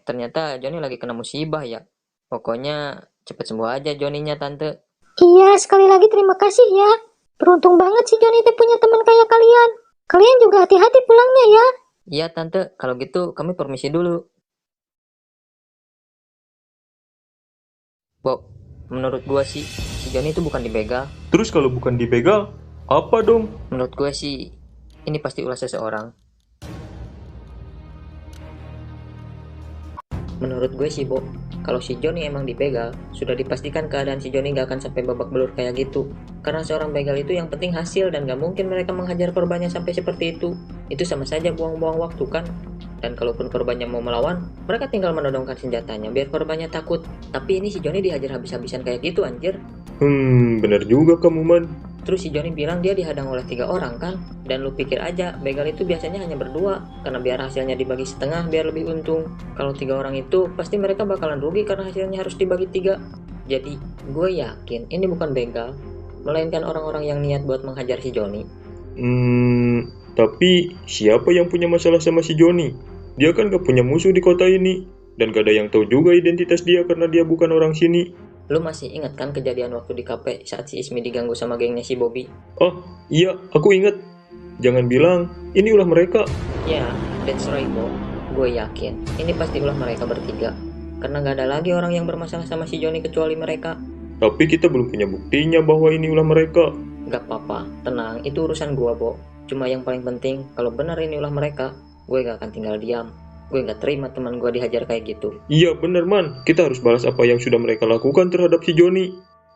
Ternyata Joni lagi kena musibah ya. Pokoknya cepet sembuh aja Joninya tante. Iya, sekali lagi terima kasih ya. Beruntung banget si Joni teh punya teman kayak kalian. Kalian juga hati-hati pulangnya ya. Iya tante, kalau gitu kami permisi dulu. Bo, menurut gua sih, si Joni itu bukan dibegal. Terus kalau bukan dibegal, apa dong? Menurut gue sih, ini pasti ulah seseorang. Menurut gue sih, Bo, kalau si Joni emang dibegal, sudah dipastikan keadaan si Joni gak akan sampai babak belur kayak gitu. Karena seorang begal itu yang penting hasil dan gak mungkin mereka menghajar korbannya sampai seperti itu. Itu sama saja buang-buang waktu kan? Dan kalaupun korbannya mau melawan, mereka tinggal menodongkan senjatanya biar korbannya takut. Tapi ini si Joni dihajar habis-habisan kayak gitu anjir. Bener juga kamu, man. Terus si Joni bilang dia dihadang oleh 3 orang kan? Dan lu pikir aja, begal itu biasanya hanya berdua, karena biar hasilnya dibagi setengah biar lebih untung. Kalau 3 orang itu, pasti mereka bakalan rugi karena hasilnya harus dibagi 3. Jadi, gue yakin ini bukan begal, melainkan orang-orang yang niat buat menghajar si Joni. Tapi siapa yang punya masalah sama si Joni? Dia kan gak punya musuh di kota ini. Dan gak ada yang tahu juga identitas dia karena dia bukan orang sini. Lu masih ingat kan kejadian waktu di kafe saat si Ismi diganggu sama gengnya si Bobby? Oh, iya, aku ingat. Jangan bilang, ini ulah mereka. Ya, that's right, Bo. Gue yakin, ini pasti ulah mereka bertiga. Karena gak ada lagi orang yang bermasalah sama si Joni kecuali mereka. Tapi kita belum punya buktinya bahwa ini ulah mereka. Gak apa-apa, tenang, itu urusan gue, Bo. Cuma yang paling penting, kalau benar ini ulah mereka, gue gak akan tinggal diam. Gue gak terima teman gue dihajar kayak gitu. Iya bener, man, kita harus balas apa yang sudah mereka lakukan terhadap si Joni.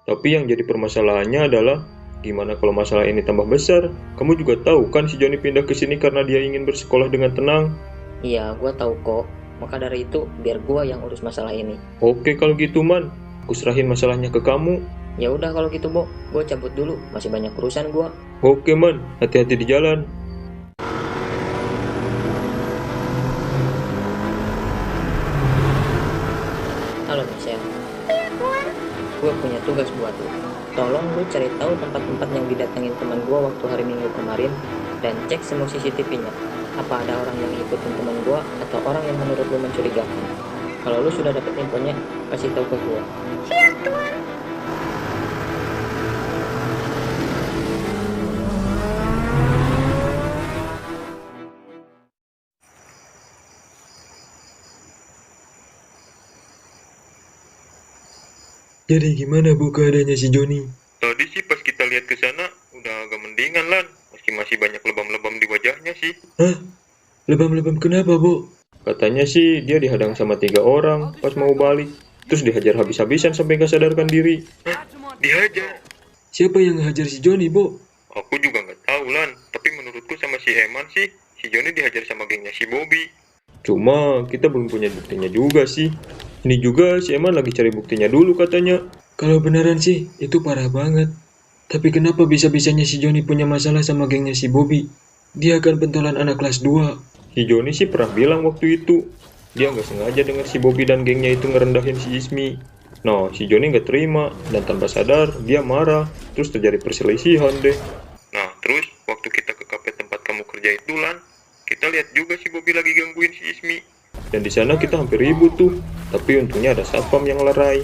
Tapi yang jadi permasalahannya adalah, gimana kalau masalah ini tambah besar? Kamu juga tahu kan si Joni pindah ke sini karena dia ingin bersekolah dengan tenang. Iya, gue tahu kok. Maka dari itu, biar gue yang urus masalah ini. Oke kalau gitu, man, aku serahin masalahnya ke kamu. Ya udah kalau gitu, Bo, gue cabut dulu. Masih banyak urusan gue. Oke, man, hati-hati di jalan. Halo Michelle. Iya, Tuan. gue punya tugas buat lo. Tolong lu cari tahu tempat-tempat yang didatengin teman gue waktu hari Minggu kemarin dan cek semua CCTV-nya. Apa ada orang yang ngikutin teman gue atau orang yang menurut lu mencurigakan. Kalau lu sudah dapet infonya, kasih tahu ke gue. Siap, Tuan. Jadi gimana Bu keadaannya si Joni? Tadi sih pas kita lihat ke sana udah agak mendingan Lan. Masih banyak lebam-lebam di wajahnya sih. Hah? Lebam-lebam kenapa Bu? Katanya sih dia dihadang sama 3 orang pas mau balik. Terus dihajar habis-habisan sampai gak sadarkan diri. Hah? Dihajar? Siapa yang ngehajar si Joni Bu? Aku juga nggak tahu Lan. Tapi menurutku sama si Eman sih, si Joni dihajar sama gengnya si Bobby. Cuma kita belum punya buktinya juga sih. Ini juga si Eman lagi cari buktinya dulu katanya. Kalau beneran sih, itu parah banget. Tapi kenapa bisa-bisanya si Joni punya masalah sama gengnya si Bobby? Dia kan pentolan anak kelas 2. Si Joni sih pernah bilang waktu itu. Dia nggak sengaja dengar si Bobby dan gengnya itu ngerendahin si Ismi. Nah, si Joni nggak terima. Dan tanpa sadar, dia marah. Terus terjadi perselisihan deh. Nah, terus waktu kita ke kafe tempat kamu kerja itu Lan, kita lihat juga si Bobby lagi gangguin si Ismi. Dan di sana kita hampir ribut tuh. Tapi untungnya ada satpam yang lerai.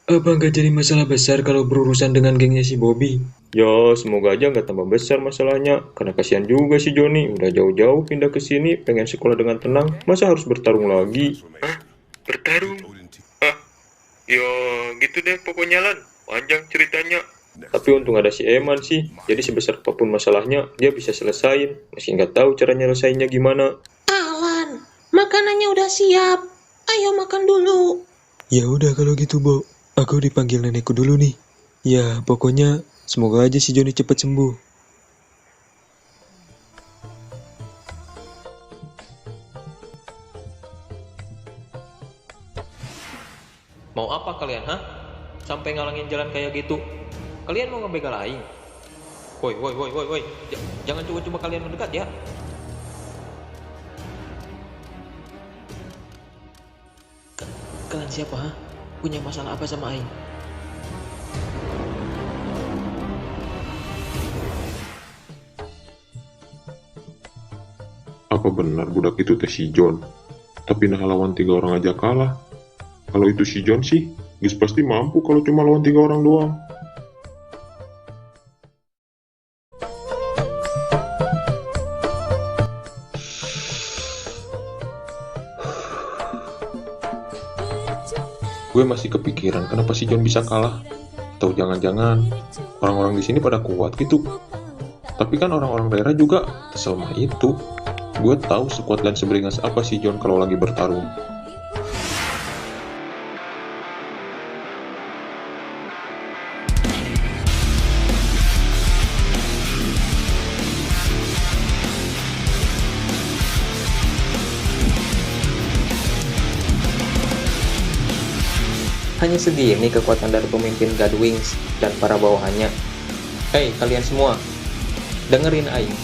Apa nggak jadi masalah besar kalau berurusan dengan gengnya si Bobby? Ya, semoga aja nggak tambah besar masalahnya. Karena kasihan juga si Joni. Udah jauh-jauh pindah ke sini, pengen sekolah dengan tenang. Masa harus bertarung lagi? Hah? Bertarung? Ah, ya gitu deh pokoknya Lan. Panjang ceritanya. Tapi untung ada si Eman sih. Jadi sebesar apapun masalahnya, dia bisa selesain. Meski nggak tahu cara nyelesainnya gimana. Alan, makanannya udah siap. Ayo makan dulu. Ya udah kalau gitu, Bo. Aku dipanggil nenekku dulu nih. Ya, pokoknya semoga aja si Joni cepat sembuh. Mau apa kalian, hah? Sampai ngalangin jalan kayak gitu. Kalian mau ngebegal aing? Woi. Jangan coba-coba kalian mendekat ya. Kalian siapa, ha? Punya masalah apa sama aing? Apa benar budak itu teh si John? Tapi nah lawan 3 orang aja kalah. Kalau itu si John sih, guys pasti mampu kalau cuma lawan 3 orang doang. Gue masih kepikiran kenapa si John bisa kalah. Atau jangan-jangan orang-orang di sini pada kuat gitu. Tapi kan orang-orang daerah juga selemah itu. Gue tahu sekuat dan seberingas apa si John kalau lagi bertarung. Hanya segini kekuatan dari pemimpin Godwings dan para bawahannya. Hei kalian semua, dengerin aing.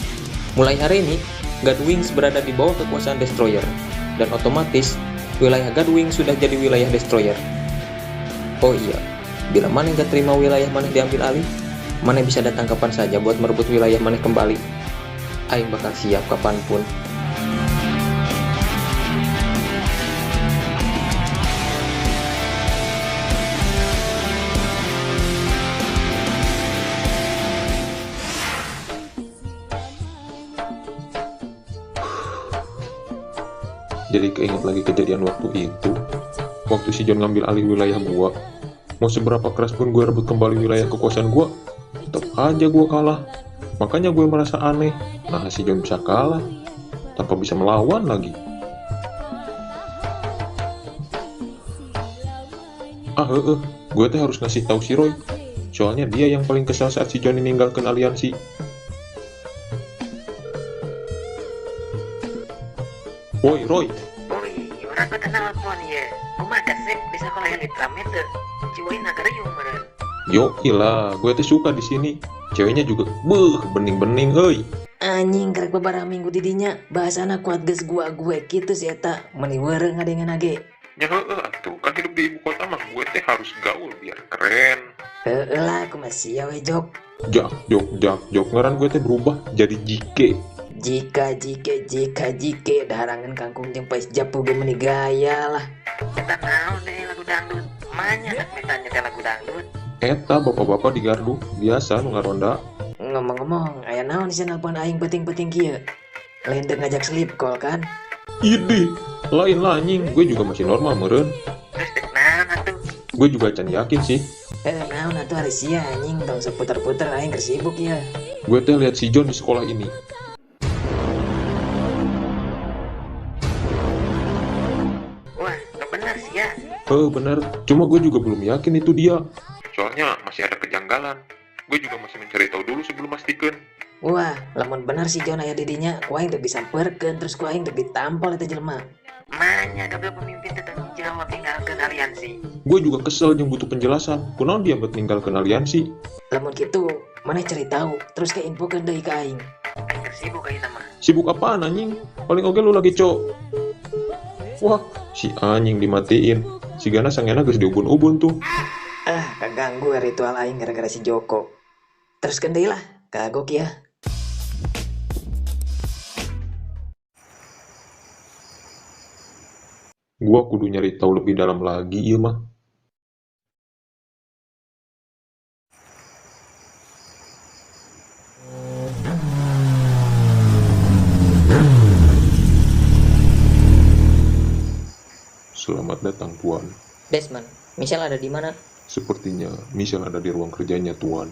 Mulai hari ini, Godwings berada di bawah kekuasaan Destroyer. Dan otomatis, wilayah Godwings sudah jadi wilayah Destroyer. Oh iya, bila Maneh gak terima wilayah Maneh diambil alih, Maneh bisa datang kapan saja buat merebut wilayah Maneh kembali. Aing bakal siap kapanpun. Jadi keinget lagi kejadian waktu itu. Waktu si John ngambil alih wilayah gua. Mau seberapa keras pun gue rebut kembali wilayah kekuasaan gua, tetap aja gua kalah. Makanya gue merasa aneh. Nah si John bisa kalah tanpa bisa melawan lagi. Gue teh harus ngasih tahu si Roy. Soalnya dia yang paling kesal saat si John meninggalkan aliansi. Woi Roy, Orang kata nelpon ya. Rumah kasep di sekolah yang ditramet tuh. Ciuin agar meren. yo ilah, gue teh suka di sini. Ceweknya juga, bening-bening, euy. Anjing karek beberapa minggu didinya bahasana kuat geus gue gitu sih eta. Meni weureng ngadengan age. Ya tuh kan hidup di ibu kota mah gue teh harus gaul biar keren. Lah, aku masih ya we Jok. Jak, ngaran gue teh berubah jadi Jike. Jika darangan kangkung jeung pais japu ge meuni gaya lah. Eta naon deh lagu dangdut. Manya dak mitanya teh lagu dangdut. Eta bapak-bapak di gardu biasa nu ngaronda. Ngomong-ngomong, aya naon sih nelpon aing penting-penting kieu? Lain dek ngajak sleep call kan? Idih, lain lah anjing, gue juga masih normal meureun. Terus dek naon atuh? Gue juga can yakin sih. Naon atuh hari sia anjing tong seputar-putar aing keur sibuk ya. Gue teh lihat si John di sekolah ini. Wah, gak bener sih ya. Bener, cuma gue juga belum yakin itu dia. Soalnya masih ada kejanggalan. Gue juga masih mencari tahu dulu sebelum mastikeun. Wah, lamun bener si John aya didinya, ku aing teu disamperkeun terus ku aing teu ditampol eta jelema. Manya kabeh pemimpin teu tanggung jawab ninggalkeun aliansi. Gue juga kesel yang butuh penjelasan. Kunaon dia buat ninggalkeun aliansi? Lamun kitu, maneh cari tahu terus ke infokeun deui ka aing. Aing keur sibuk ayeuna mah. Sibuk apaan anjing? Paling oge lu lagi Wah, si anjing dimatiin. Si Gana sangena geus diubun-ubun tuh. Kaganggu ritual aing gara-gara si Joko. Terus deui lah, kagok ya. Gua kudu nyari tahu lebih dalam lagi ieu mah. Selamat datang, Tuan. Desmond, Michelle ada di mana? Sepertinya Michelle ada di ruang kerjanya, Tuan.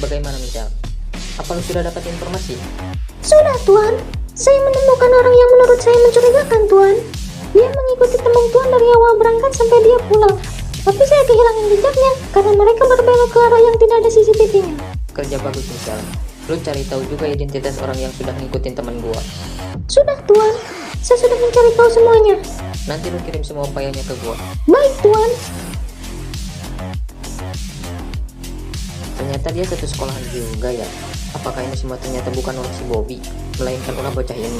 Bagaimana Michelle? Apa lu sudah dapat informasi? Sudah, Tuan. Saya menemukan orang yang menurut saya mencurigakan, Tuan. Dia mengikuti teman Tuan dari awal berangkat sampai dia pulang. Tapi saya kehilangan jejaknya karena mereka berbelok ke arah yang tidak ada CCTV-nya. Kerja bagus Michelle. Lu cari tahu juga identitas orang yang sudah ngikutin teman gua. Sudah, Tuan. Saya sudah mencari tahu semuanya. Nanti lu kirim semua upayanya ke gua. Baik, Tuan. Ternyata dia satu sekolahan juga ya. Apakah ini semua ternyata bukan ulah si Bobby, melainkan ulah bocah ini?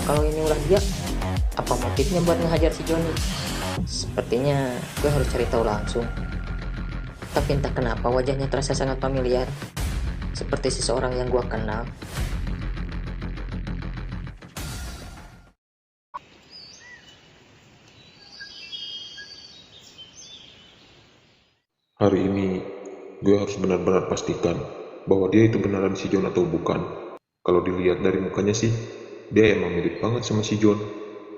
Kalau ini ulah dia, apa motifnya buat ngehajar si Johnny? Sepertinya gue harus cari tahu langsung. Tapi entah kenapa wajahnya terasa sangat familiar, seperti seseorang yang gue kenal. Hari ini, gue harus benar-benar pastikan bahwa dia itu beneran si John atau bukan. Kalau dilihat dari mukanya sih, dia emang mirip banget sama si John.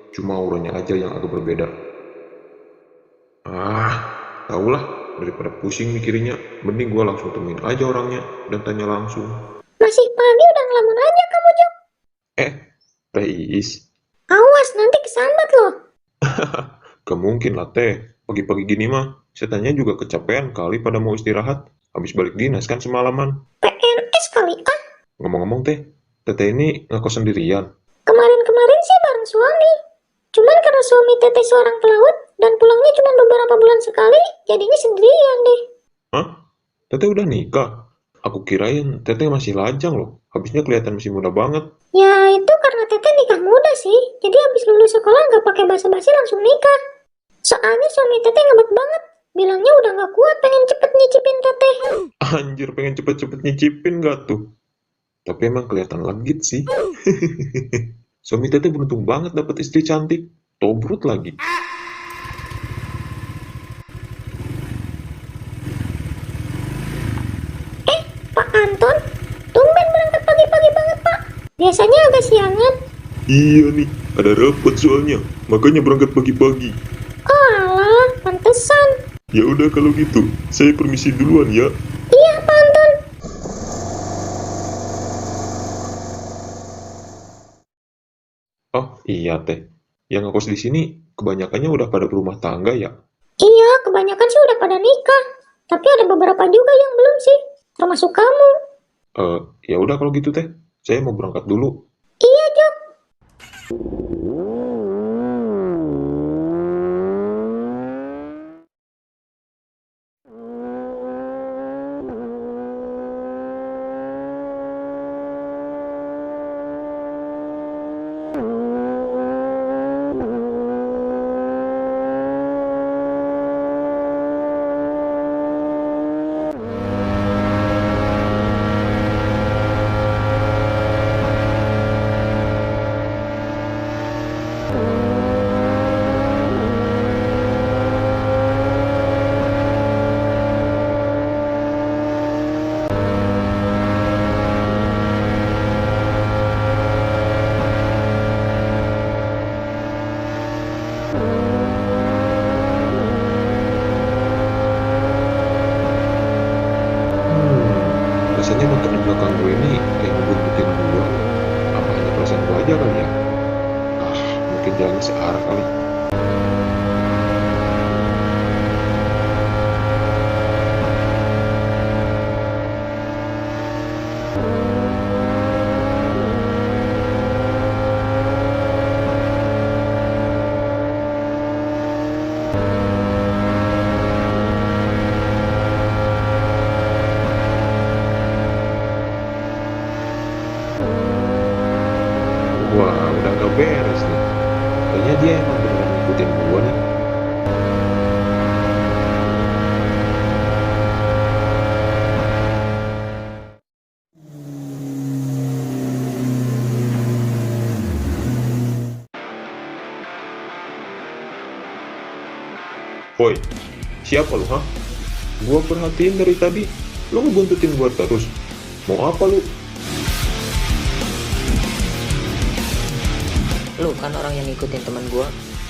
Cuma auranya aja yang agak berbeda. Tahulah, daripada pusing mikirinnya, mending gue langsung temuin aja orangnya dan tanya langsung. Masih pagi udah ngelamun aja kamu, Jok. Teh Iis. Awas, nanti kesambat loh. Gak mungkin lah teh, pagi-pagi gini mah, setannya juga kecapean kali pada mau istirahat. Habis balik dinas kan semalaman. PNS kali ah. Ngomong-ngomong teh, teteh ini ngekos sendirian. Kemarin-kemarin sih bareng suami. Cuman karena suami teteh seorang pelaut dan pulangnya cuma beberapa bulan sekali, jadinya sendirian deh. Hah? Teteh udah nikah? Aku kirain teteh masih lajang loh. Habisnya kelihatan masih muda banget. Ya itu karena teteh nikah muda sih. Jadi habis lulus sekolah nggak pakai basa-basi langsung nikah. Soalnya suami teteh ngebet banget. Bilangnya udah gak kuat pengen cepet nyicipin teteh. Anjir, pengen cepet-cepet nyicipin gak tuh? Tapi emang kelihatan legit sih. Suami teteh beruntung banget dapet istri cantik. Tobrut lagi. Pak Anton, tumben berangkat pagi-pagi banget, Pak. Biasanya agak siangan. Iya nih, ada rapat soalnya. Makanya berangkat pagi-pagi. Alah, pantesan. Ya udah kalau gitu, saya permisi duluan ya. Iya, Pak Anton. Oh iya teh, yang ngekos di sini kebanyakannya udah pada berumah tangga ya? Iya, kebanyakan sih udah pada nikah. Tapi ada beberapa juga yang belum sih, termasuk kamu. Ya udah kalau gitu teh, saya mau berangkat dulu. Iya, Jo. Rasanya motor di belakang gue ini kayak ngebuntutin gue. Apa hanya perasaan gue aja kali ya? Mungkin jalannya searah kali. Wah, udah gak beres nih. Kayaknya dia emang beneran ngikutin gua nih. Woi, siapa lu, ha? Gua perhatiin dari tadi, lu ngebuntutin gua terus. Mau apa lu? Lu kan orang yang ngikutin teman gua.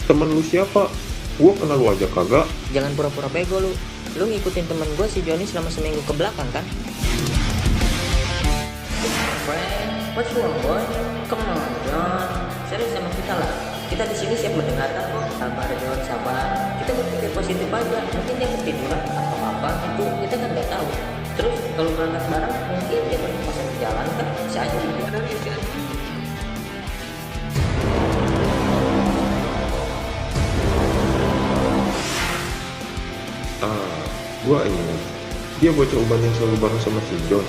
Temen lu siapa? Gua kenal lu aja kagak. Jangan pura-pura bego lu. Lu ngikutin teman gua si Joni selama seminggu ke belakang kan? What's wrong, boy? Come on, John. Serius sama kita lah. Kita di sini siap mendengarkan kok. Sabar, John, sabar. Kita berpikir positif aja. Mungkin dia ketiduran atau apa itu kita kan nggak tahu. Terus kalau berangkat bareng mungkin dia berpasang di jalan kan bisa aja juga. Gua ingat. Dia bocah uban yang selalu bareng sama si John.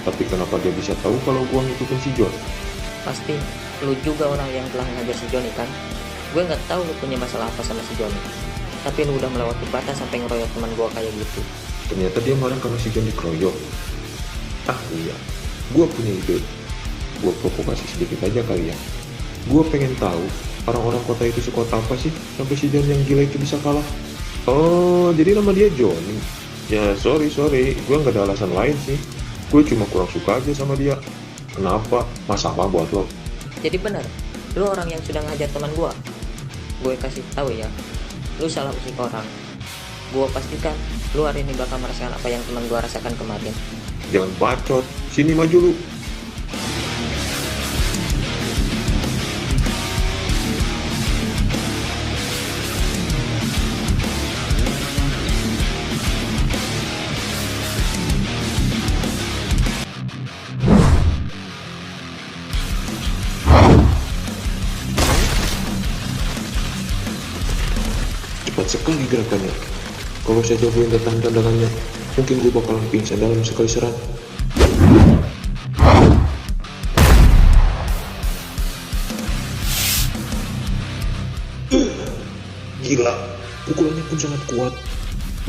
Tapi kenapa dia bisa tahu kalau gua ngikutin si John? Pasti lu juga orang yang telah ngajar si Johnny kan? Gue nggak tahu lu punya masalah apa sama si Johnny. Tapi lu udah melewati batas sampai ngeroyok teman gua kayak gitu. Ternyata dia marah karena si John dikeroyok. Iya, gua punya ide. Gua provokasi sedikit aja kali ya. Gua pengen tahu orang-orang kota itu sekota apa sih sampai si John yang gila itu bisa kalah. Oh, jadi nama dia Johnny. Ya, sorry, gue nggak ada alasan lain sih. Gue cuma kurang suka aja sama dia. Kenapa? Masalah buat lo? Jadi benar, lu orang yang sudah ngajar teman gua. Gue kasih tahu ya, lu salah usik orang. Gua pastikan lu hari ini bakal merasakan apa yang teman gua rasakan kemarin. Jangan bacot. Sini maju lu. Cepat sekali gerakannya. Kalau saja gue nggak tahan tendangannya, mungkin gue bakalan pingsan dalam sekali serang. Gila, pukulannya pun sangat kuat.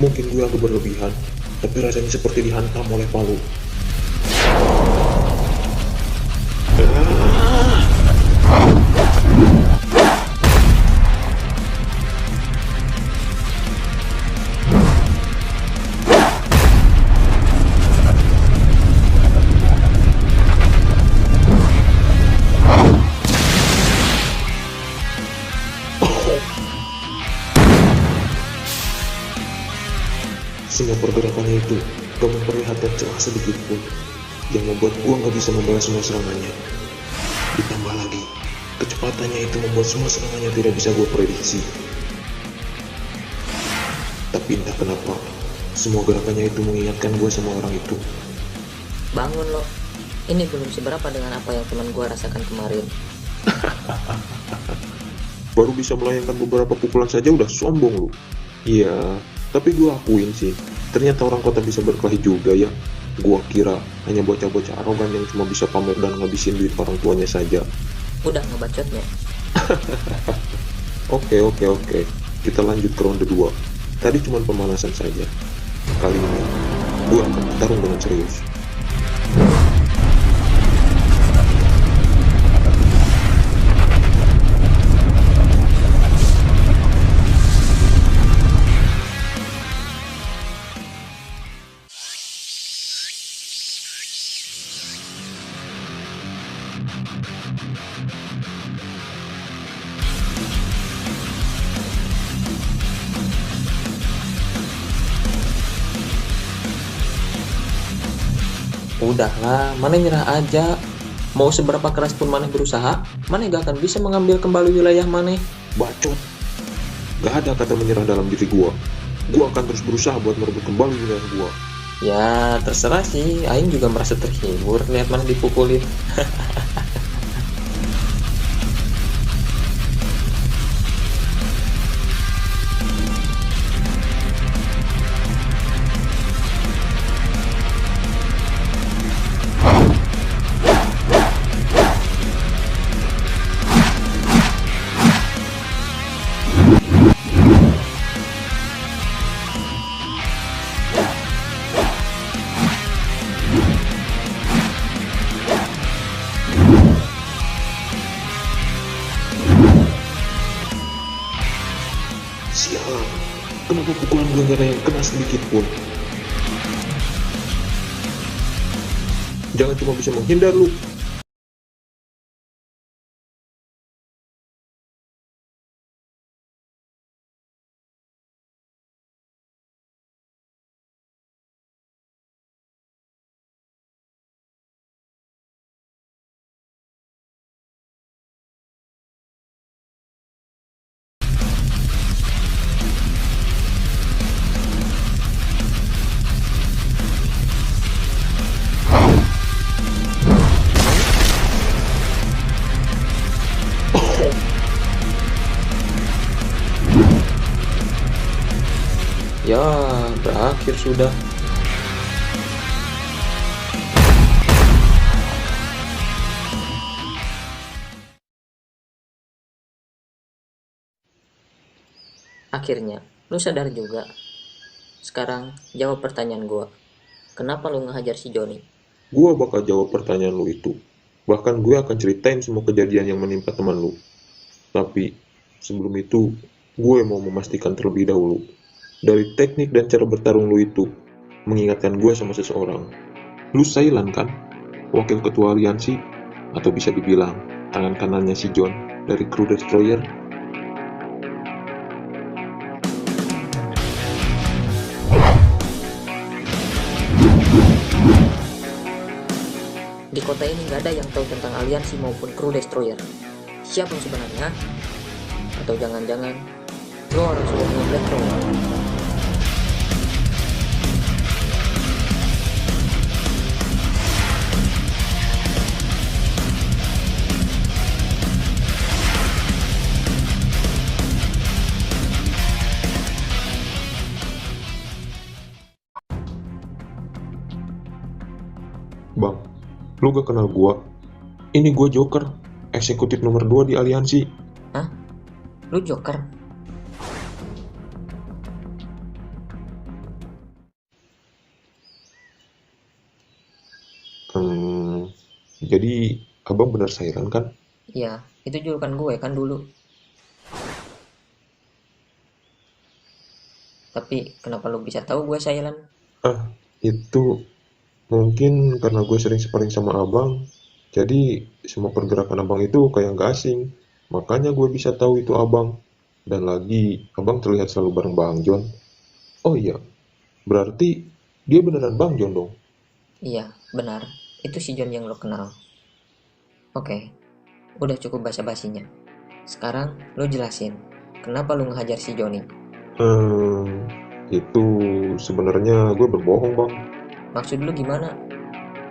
Mungkin gue agak berlebihan, tapi rasanya seperti dihantam oleh palu. Semua pergerakannya itu gak memperlihatkan celah sedikit pun, yang membuat gua gak bisa membalas semua serangannya. Ditambah lagi, kecepatannya itu membuat semua serangannya tidak bisa gua prediksi. Tapi entah kenapa, semua gerakannya itu mengingatkan gua sama orang itu. Bangun lo, ini belum seberapa dengan apa yang teman gua rasakan kemarin. Baru bisa melayangkan beberapa pukulan saja udah sombong lu. Iya, tapi gua akuin sih, ternyata orang kota bisa berkelahi juga ya. Gua kira hanya bocah-bocah arogan yang cuma bisa pamer dan ngabisin duit orang tuanya saja. Udah ngebacotnya. Oke. Kita lanjut ke ronde 2. Tadi cuma pemanasan saja. Kali ini, gua akan bertarung dengan serius. Udahlah, Maneh nyerah aja. Mau seberapa keras pun Maneh berusaha, Maneh gak akan bisa mengambil kembali wilayah Maneh. Bacot. Gak ada kata menyerah dalam diri gua. Gua akan terus berusaha buat merebut kembali wilayah gua. Ya, terserah sih. Aing juga merasa terhibur lihat Maneh dipukulin. Sialan, kenapa pukulan gue gak ada yang kena sedikit pun? Jangan cuma bisa menghindar lu. Ya, berakhir sudah. Akhirnya, lu sadar juga. Sekarang, jawab pertanyaan gua. Kenapa lu ngehajar si Joni? Gua bakal jawab pertanyaan lu itu. Bahkan gue akan ceritain semua kejadian yang menimpa teman lu. Tapi, sebelum itu, gue mau memastikan terlebih dahulu. Dari teknik dan cara bertarung lu itu, mengingatkan gue sama seseorang. Lu Sailan kan? Wakil ketua aliansi? Atau bisa dibilang, tangan kanannya si John dari Crew Destroyer? Di kota ini gak ada yang tahu tentang aliansi maupun Crew Destroyer. Siapa yang sebenarnya? Atau jangan-jangan lo orang sudah dengan Black Crow? Bang, lu gak kenal gua? Ini gua Joker, eksekutif nomor 2 di aliansi. Hah? Lu Joker? Jadi abang benar Sailan kan? Iya, itu julukan gue kan dulu. Tapi kenapa lu bisa tahu gue Sailan? Itu mungkin karena gue sering sparring sama abang. Jadi semua pergerakan abang itu kayak gak asing. Makanya gue bisa tahu itu abang. Dan lagi abang terlihat selalu bareng Bang John. Oh iya, berarti dia beneran Bang John dong? Iya, benar. Itu si John yang lo kenal. Oke, udah cukup basa-basinya. Sekarang lo jelasin, kenapa lo ngehajar si Johnny? Itu sebenarnya gue berbohong bang. Maksud lu gimana?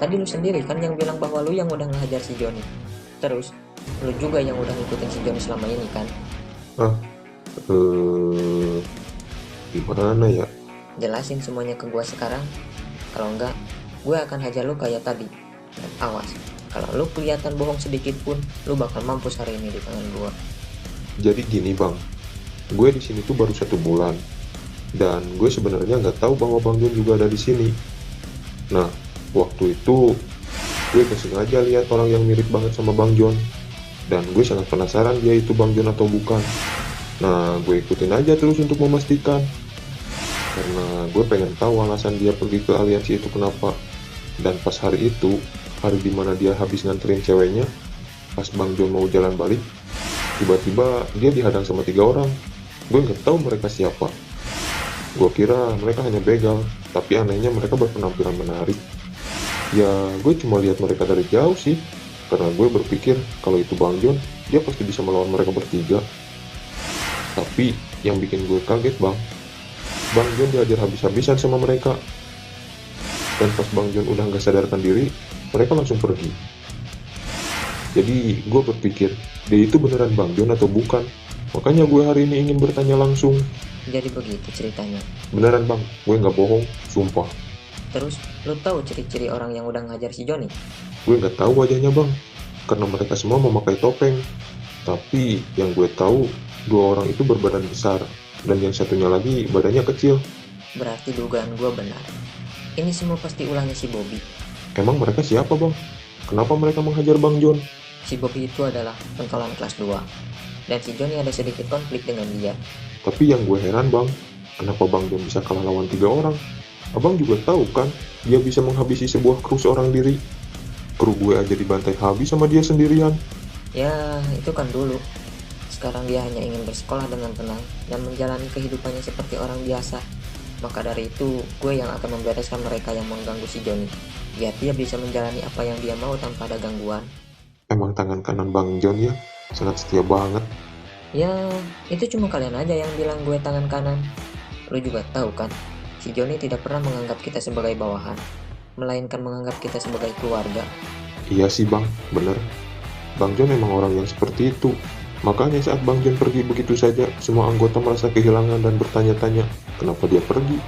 Tadi lu sendiri kan yang bilang bahwa lu yang udah ngehajar si Johnny. Terus, Lu juga yang udah ngikutin si Johnny selama ini kan? Gimana ya? Jelasin semuanya ke gua sekarang. Kalau enggak, gue akan hajar lu kayak tadi. Dan awas, kalau lu kelihatan bohong sedikit pun, lu bakal mampus hari ini di tangan gua. Jadi gini bang, gue di sini tuh baru 1 bulan, dan gue sebenarnya nggak tahu bahwa Bang John juga ada di sini. Nah, waktu itu gue gak sengaja lihat orang yang mirip banget sama Bang John, dan gue sangat penasaran dia itu Bang John atau bukan. Nah, gue ikutin aja terus untuk memastikan, karena gue pengen tahu alasan dia pergi ke aliansi itu kenapa. Dan pas hari itu, hari dimana dia habis nganterin ceweknya, pas Bang John mau jalan balik, tiba-tiba dia dihadang sama 3 orang. Gue nggak tahu mereka siapa. Gue kira mereka hanya begal, tapi anehnya mereka berpenampilan menarik. Ya, gue cuma lihat mereka dari jauh sih, karena gue berpikir kalau itu Bang John, dia pasti bisa melawan mereka bertiga. Tapi yang bikin gue kaget Bang John dihajar habis-habisan sama mereka. Dan pas Bang John udah nggak sadarkan diri, mereka langsung pergi. Jadi gue berpikir, dia itu beneran Bang John atau bukan? Makanya gue hari ini ingin bertanya langsung. Jadi begitu ceritanya. Beneran Bang, gue nggak bohong, sumpah. Terus, lu tahu ciri-ciri orang yang udah ngajar si Johnny? Gue nggak tahu wajahnya Bang, karena mereka semua memakai topeng. Tapi yang gue tahu, 2 orang itu berbadan besar, dan yang satunya lagi badannya kecil. Berarti dugaan gua benar. Ini semua pasti ulahnya si Bobby. Emang mereka siapa Bang? Kenapa mereka menghajar Bang John? Si Bobby itu adalah pengkolan kelas 2. Dan si Johnny ada sedikit konflik dengan dia. Tapi yang gue heran Bang, kenapa Bang John bisa kalah lawan 3 orang? Abang juga tahu kan, dia bisa menghabisi sebuah kru seorang diri. Kru gue aja dibantai habis sama dia sendirian. Ya, itu kan dulu. Sekarang dia hanya ingin bersekolah dengan tenang dan menjalani kehidupannya seperti orang biasa. Maka dari itu, gue yang akan membereskan mereka yang mengganggu si Johnny. Biar dia bisa menjalani apa yang dia mau tanpa ada gangguan. Emang tangan kanan Bang John ya, sangat setia banget. Ya, itu cuma kalian aja yang bilang gue tangan kanan. Lu juga tahu kan, si Johnny tidak pernah menganggap kita sebagai bawahan, melainkan menganggap kita sebagai keluarga. Iya sih Bang, bener. Bang John emang orang yang seperti itu. Makanya saat Bang John pergi begitu saja, semua anggota merasa kehilangan dan bertanya-tanya, kenapa dia pergi?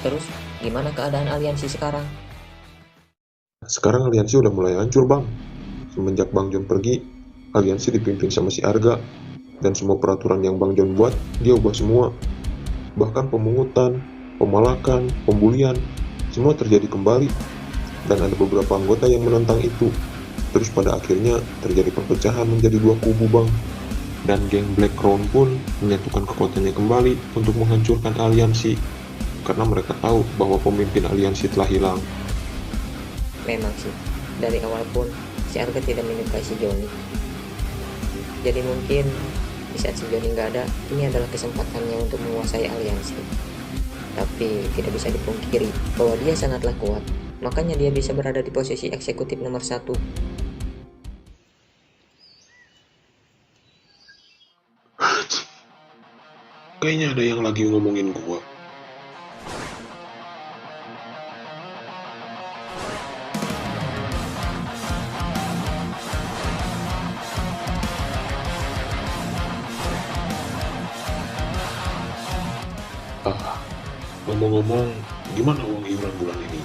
Terus, gimana keadaan aliansi sekarang? Sekarang aliansi udah mulai hancur Bang. Semenjak Bang John pergi, aliansi dipimpin sama si Arga. Dan semua peraturan yang Bang John buat, dia ubah semua. Bahkan pemungutan, pemalakan, pembulian, semua terjadi kembali. Dan ada beberapa anggota yang menentang itu. Terus pada akhirnya terjadi perpecahan menjadi 2 kubu Bang. Dan geng Black Crown pun menyatukan kekuatannya kembali untuk menghancurkan aliansi. Karena mereka tahu bahwa pemimpin aliansi telah hilang. Memang sih, dari awal pun si Arga tidak menyukai si Johnny. Jadi mungkin di saat si Johnny nggak ada, ini adalah kesempatannya untuk menguasai aliansi. Tapi tidak bisa dipungkiri bahwa dia sangatlah kuat. Makanya dia bisa berada di posisi eksekutif nomor 1. Kayaknya ada yang lagi ngomongin gua. Ngomong-ngomong, gimana uang iuran bulan ini?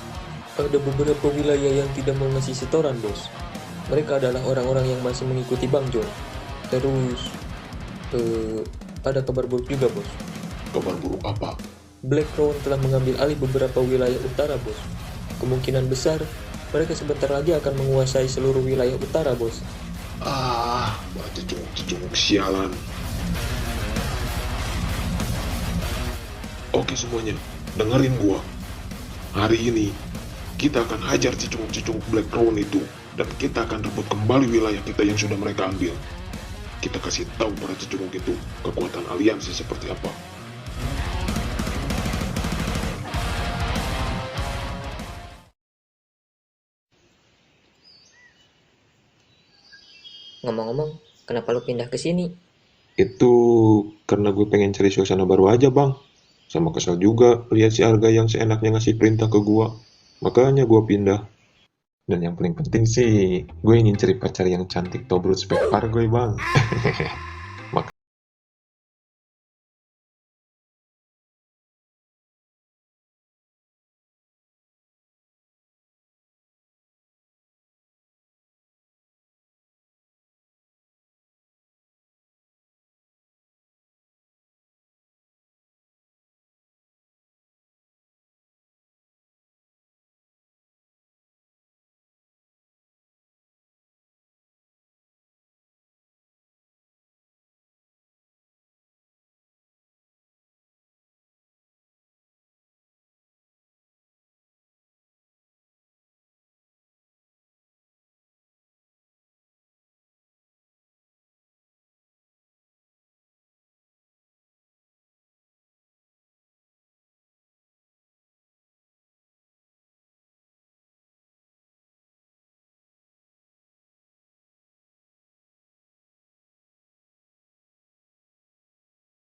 Ada beberapa wilayah yang tidak mau ngasih setoran, bos. Mereka adalah orang-orang yang masih mengikuti Bang John. Terus, ada kabar buruk juga, bos. Kabar buruk apa? Black Crown telah mengambil alih beberapa wilayah utara, bos. Kemungkinan besar, mereka sebentar lagi akan menguasai seluruh wilayah utara, bos. Cecung sialan. Oke semuanya, dengerin gua. Hari ini, kita akan hajar cecung Black Crown itu, dan kita akan rebut kembali wilayah kita yang sudah mereka ambil. Kita kasih tahu para cecung itu kekuatan aliansi seperti apa. Ngomong-ngomong, kenapa lu pindah ke sini? Itu karena gue pengen cari suasana baru aja Bang. Sama kesel juga lihat si Arga yang seenaknya ngasih perintah ke gua. Makanya gua pindah. Dan yang paling penting sih, gue ingin cari pacar yang cantik tobrut spek pargoy bang.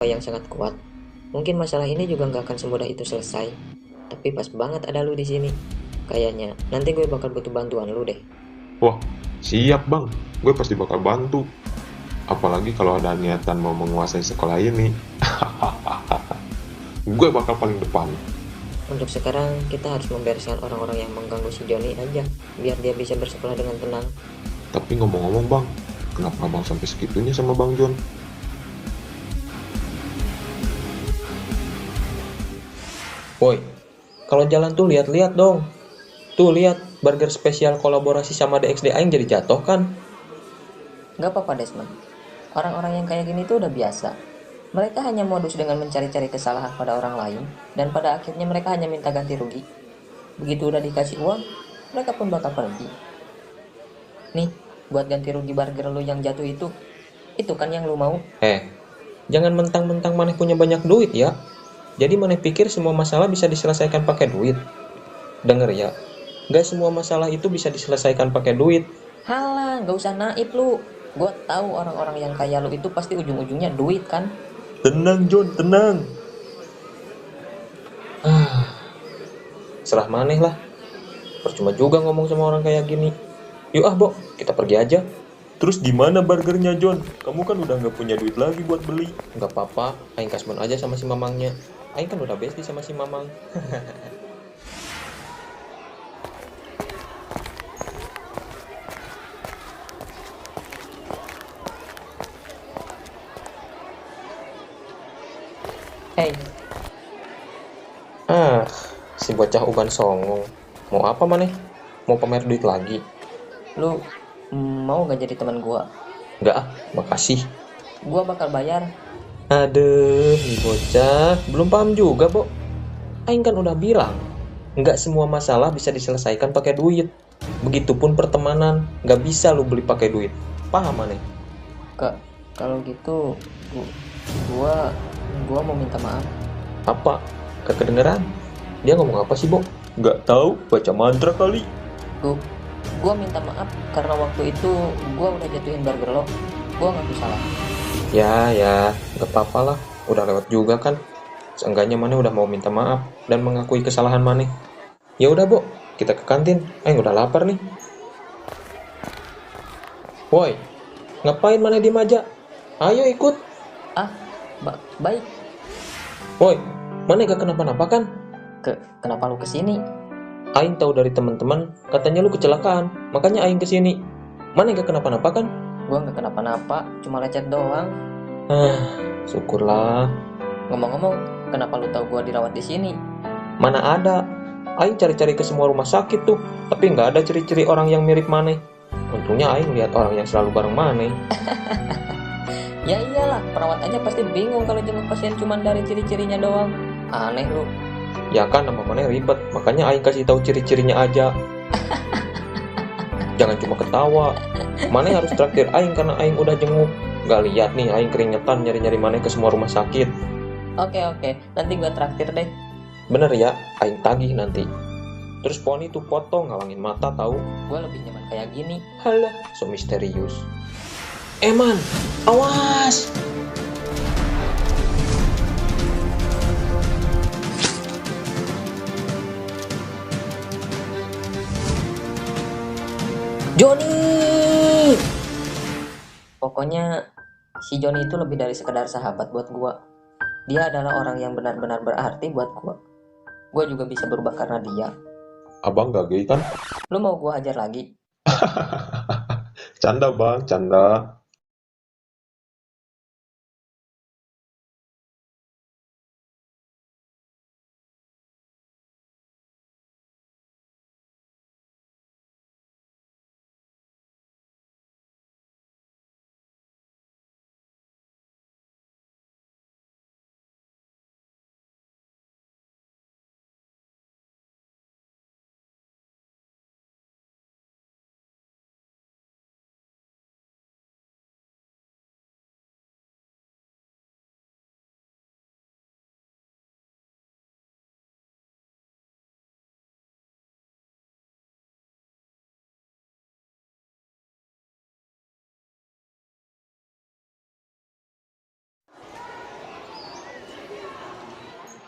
Yang sangat kuat. Mungkin masalah ini juga nggak akan semudah itu selesai. Tapi pas banget ada lu di sini. Kayaknya nanti gue bakal butuh bantuan lu deh. Wah, siap bang. Gue pasti bakal bantu. Apalagi kalau ada niatan mau menguasai sekolah ini. Gue bakal paling depan. Untuk sekarang kita harus membereskan orang-orang yang mengganggu si Joni aja, biar dia bisa bersekolah dengan tenang. Tapi ngomong-ngomong bang, kenapa bang sampai segitunya sama Bang John? Woi, kalau jalan tuh lihat-lihat dong. Tuh lihat, burger spesial kolaborasi sama DXD Aing jadi jatuh kan? Gak apa-apa Desmond. Orang-orang yang kayak gini tuh udah biasa. Mereka hanya modus dengan mencari-cari kesalahan pada orang lain, dan pada akhirnya mereka hanya minta ganti rugi. Begitu udah dikasih uang, mereka pun bakal pergi. Nih, buat ganti rugi burger lu yang jatuh itu kan yang lu mau? Jangan mentang-mentang maneh punya banyak duit ya. Jadi maneh pikir semua masalah bisa diselesaikan pakai duit. Denger ya, gak semua masalah itu bisa diselesaikan pakai duit. Halah, gak usah naif lu. Gue tahu orang-orang yang kayak lu itu pasti ujung-ujungnya duit kan? Tenang John, tenang. Serah maneh lah. Percuma juga ngomong sama orang kayak gini. Yuk Bo, kita pergi aja. Terus gimana burgernya John? Kamu kan udah nggak punya duit lagi buat beli. Gak apa-apa, Aing kasbon aja sama si mamangnya. Aing kan udah bestie sama si mamang. Hey, Si bocah uban songong. Mau apa maneh? Mau pamer duit lagi? lu mau gak jadi teman gue? Enggak makasih. Gue bakal bayar. Aduh, nih bocah, belum paham juga, Bo. Aing kan udah bilang, nggak semua masalah bisa diselesaikan pakai duit. Begitupun pertemanan, nggak bisa lu beli pakai duit. Paham aneh? Kalau gitu, gua mau minta maaf. Apa? Kedengeran? Dia ngomong apa sih, Bo? Nggak tahu, baca mantra kali. Gua minta maaf karena waktu itu gua udah jatuhin burger lo. Gua ngaku salah. Ya, nggak apa-apa lah. Udah lewat juga kan. Seenggaknya Maneh udah mau minta maaf dan mengakui kesalahan Maneh. Ya udah, Bo, kita ke kantin. Aing udah lapar nih. Woi, ngapain Maneh diem aja? Ayo ikut. Baik. Woi, Maneh gak kenapa-napa kan? Kenapa lu kesini? Aing tahu dari teman-teman, katanya lu kecelakaan, makanya Aing kesini. Maneh gak kenapa-napa kan? Gua nggak kenapa-napa, cuma lecet doang. Syukurlah. Ngomong-ngomong, kenapa lu tahu gua dirawat di sini? Mana ada? Aing cari-cari ke semua rumah sakit tuh, tapi nggak ada ciri-ciri orang yang mirip Maneh. Untungnya Aing lihat orang yang selalu bareng Maneh. Ya iyalah, perawat aja pasti bingung kalau jenguk pasien cuma dari ciri-cirinya doang. Aneh lu. Ya kan, nama Maneh ribet, makanya Aing kasih tahu ciri-cirinya aja. Jangan cuma ketawa. Maneh harus traktir Aing karena Aing udah jenguk. Gak lihat nih Aing keringetan nyari-nyari Maneh ke semua rumah sakit. Oke, nanti gua traktir deh. Bener ya, Aing tagih nanti. Terus poni tuh potong ngalangin mata tahu. Gua lebih nyaman kayak gini. Halah, so misterius. Man, awas! Joni! Pokoknya si Joni itu lebih dari sekedar sahabat buat gua. Dia adalah orang yang benar-benar berarti buat gua. Gua juga bisa berubah karena dia. Abang gak gay kan? Lu mau gua ajar lagi? Canda bang, canda.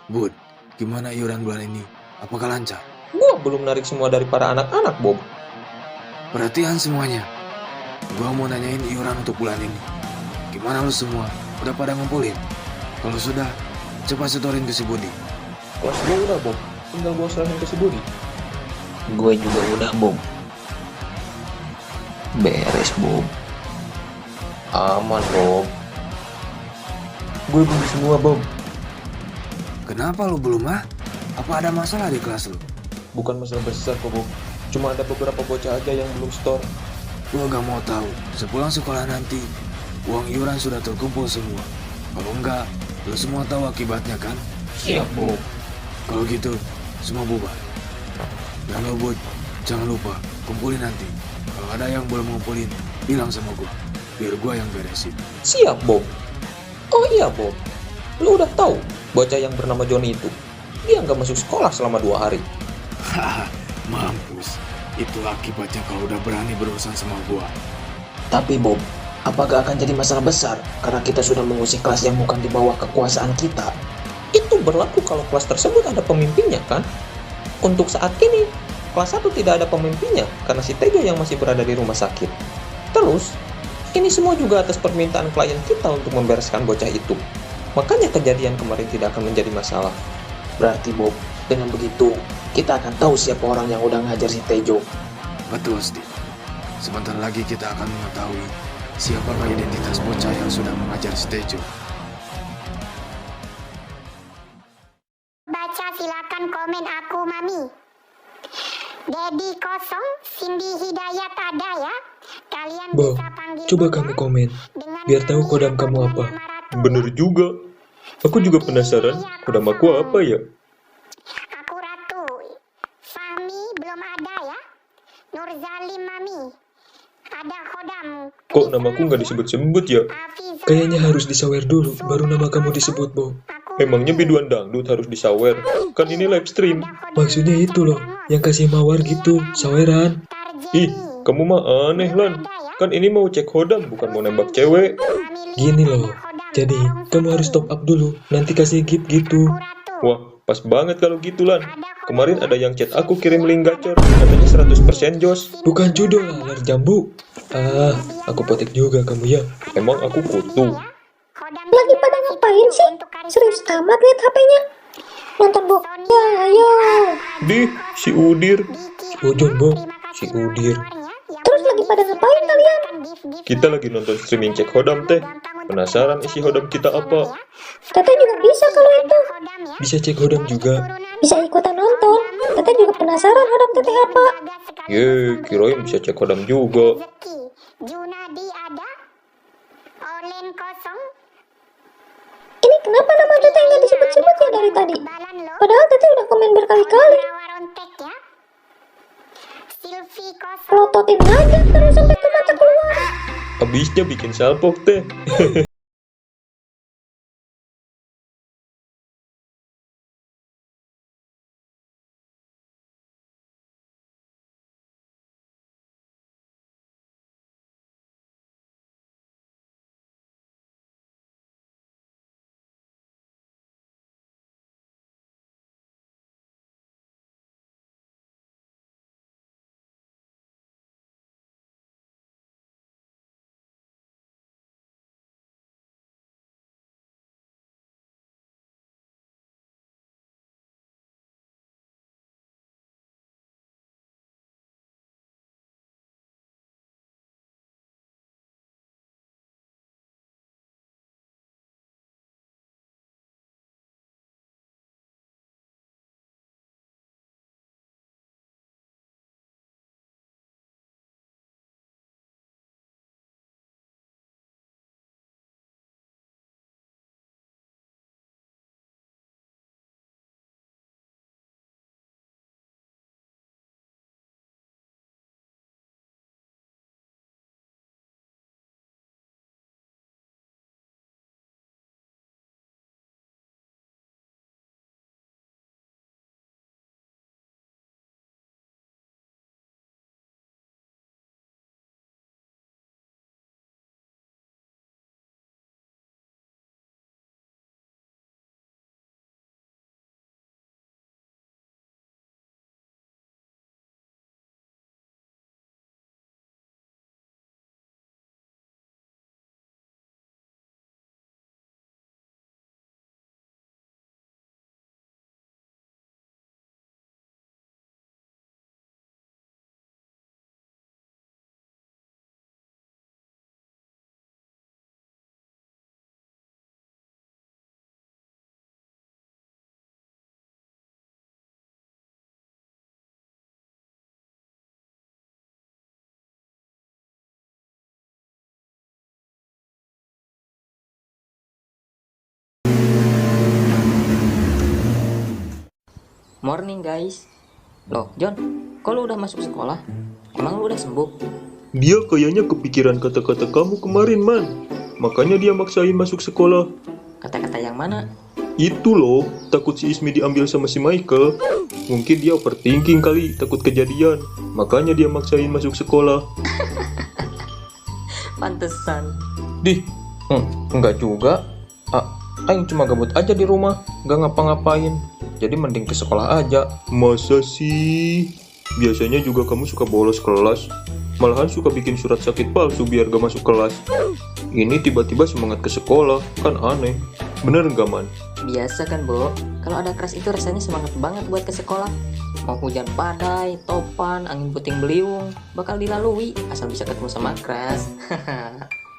Bud, gimana iuran bulan ini? Apakah lancar? Gua belum narik semua dari para anak-anak, Bob. Perhatian semuanya. Gua mau nanyain iuran untuk bulan ini. Gimana lu semua? Udah pada ngumpulin? Kalau sudah, coba setorin ke si Budi. Kelas gua udah, Bob. Tinggal gua serahin ke si Budi. Gue juga udah, Bob. Beres, Bob. Aman, Bob. Gue belum semua, Bob. Kenapa lu belum, ah? Apa ada masalah di kelas lu? Bukan masalah besar kok, Bob. Cuma ada beberapa bocah aja yang belum store. Gua gak mau tahu. Sepulang sekolah nanti, uang iuran sudah terkumpul semua. Kalau enggak, lu semua tahu akibatnya kan? Siap, Bob. Kalau gitu, semua bubar. Dan lo, Bud, jangan lupa, kumpulin nanti. Kalau ada yang belum ngumpulin, bilang sama gua. Biar gua yang beresin. Siap, Bob. Oh iya, Bob. Lu udah tahu bocah yang bernama Joni itu? Dia nggak masuk sekolah selama 2 hari. Haha, mampus. Itu akibatnya kalau udah berani berurusan sama gua. Tapi Bob, apakah akan jadi masalah besar karena kita sudah mengusik kelas yang bukan di bawah kekuasaan kita? Itu berlaku kalau kelas tersebut ada pemimpinnya, kan? Untuk saat ini, kelas 1 tidak ada pemimpinnya karena si Tejo yang masih berada di rumah sakit. Terus, ini semua juga atas permintaan klien kita untuk membereskan bocah itu. Makanya kejadian kemarin tidak akan menjadi masalah. Berarti Bob, dengan begitu, kita akan tahu siapa orang yang udah ngajar si Tejo. Betul, Steve. Sebentar lagi kita akan mengetahui siapakah identitas bocah yang sudah mengajar si Tejo. Baca silakan komen aku, Mami. Dedi kosong, Cindy Hidayat ada ya. Kalian Bob, bisa panggil coba Bunda kamu komen, dengan biar tahu nyanyi kodam kamu kodam apa. Yamarato. Bener juga. Aku juga penasaran, kodam aku apa ya? Aku Ratu. Fahmi belum ada ya. Nurzalim Mami. Ada Kodam. Kok namaku nggak disebut-sebut ya? Hafiza. Kayaknya harus disawer dulu, baru nama kamu disebut, Bob. Aku Emangnya Mami. biduan dangdut harus disawer? Kan ini live stream. Ada Kodam Maksudnya itu loh, yang kasih mawar gitu, saweran. Tarjeni. Ih, kamu mah aneh, Lan. Kan ini mau cek hodam, bukan mau nembak cewek. Gini loh, jadi kamu harus top up dulu, nanti kasih gift gitu. Wah, pas banget kalau gitu, Lan. Kemarin ada yang chat aku kirim link gacor, katanya 100% jos. Bukan jodoh lah, lar jambu. Ah, aku potek juga kamu ya. Emang aku kutu. Lagi pada ngapain sih? Serius amat lihat HP-nya. Nonton Bu. Ya, ayo. Dih, si Udir. Si Ojon, Bo. Si Udir. Terus lagi pada ngapain kalian? Kita lagi nonton streaming cek hodam, teh. Penasaran isi hodam kita apa? Teteh juga bisa kalau itu. Bisa cek hodam juga. Bisa ikutan nonton. Teteh juga penasaran hodam teteh apa. Ye, kirain bisa cek hodam juga. Junadi ada. Olen kosong. Ini kenapa nama teteh nggak disebut-sebut ya dari tadi? Padahal teteh udah komen berkali-kali. Pelototin aja terus sampai ke mata keluar. Habisnya bikin salpok, teh. Morning guys. Loh John, kok lu udah masuk sekolah? Emang lu udah sembuh? Dia kayaknya kepikiran kata-kata kamu kemarin, Man. Makanya dia maksain masuk sekolah. Kata-kata yang mana? Itu loh, takut si Ismi diambil sama si Michael. Mungkin dia overthinking kali, takut kejadian. Makanya dia maksain masuk sekolah. Pantesan. Dih, enggak juga. Aing cuma gabut aja di rumah, nggak ngapa-ngapain. Jadi mending ke sekolah aja. Masa sih? Biasanya juga kamu suka bolos kelas. Malahan suka bikin surat sakit palsu biar gak masuk kelas. Ini tiba-tiba semangat ke sekolah, kan aneh. Bener nggak, Man? Biasa kan, Bo? Kalau ada kelas itu rasanya semangat banget buat ke sekolah. Mau hujan badai, topan, angin puting beliung, bakal dilalui asal bisa ketemu sama kelas.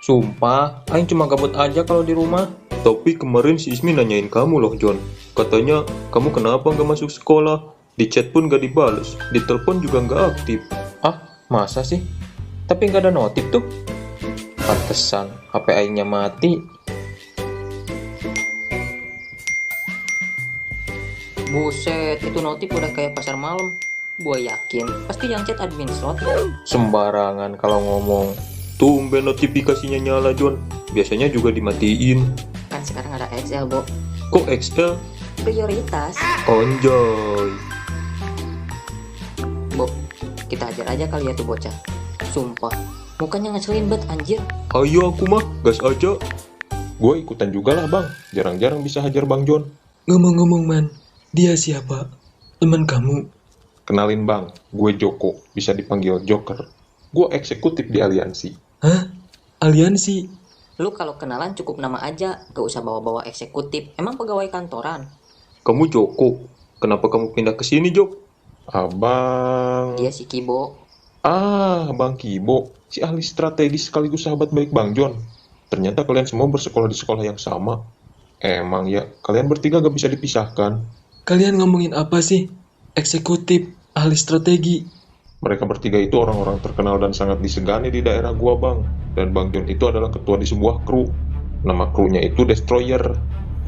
Sumpah, Aing cuma gabut aja kalau di rumah. Tapi kemarin si Ismi nanyain kamu loh, John. Katanya, kamu kenapa nggak masuk sekolah? Di chat pun gak dibales, di telepon juga nggak aktif. Masa sih? Tapi nggak ada notif tuh. Pantesan, HP Aingnya mati. Buset, itu notif udah kayak pasar malam. Gua yakin, pasti yang chat admin slot. Sembarangan kalau ngomong. Tumben notifikasinya nyala, John. Biasanya juga dimatiin. Kan sekarang ada XL, Bo. Kok XL? Prioritas. Anjay. Bo, kita hajar aja kali ya tuh bocah. Sumpah, mukanya ngeselin banget anjir. Ayo aku mah, gas aja. Gue ikutan juga lah bang, jarang-jarang bisa hajar Bang John. Ngomong-ngomong, Man, dia siapa? Teman kamu? Kenalin bang, gue Joko, bisa dipanggil Joker. Gue eksekutif di aliansi. Hah? Aliansi? Lu kalau kenalan cukup nama aja, gak usah bawa-bawa eksekutif. Emang pegawai kantoran? Kamu Joko. Kenapa kamu pindah ke sini, Jok? Abang... Dia si Kibo. Bang Kibo, si ahli strategi sekaligus sahabat baik Bang John. Ternyata kalian semua bersekolah di sekolah yang sama. Emang ya, kalian bertiga gak bisa dipisahkan. Kalian ngomongin apa sih? Eksekutif, ahli strategi. Mereka bertiga itu orang-orang terkenal dan sangat disegani di daerah gua bang. Dan Bang John itu adalah ketua di sebuah kru. Nama krunya itu Destroyer.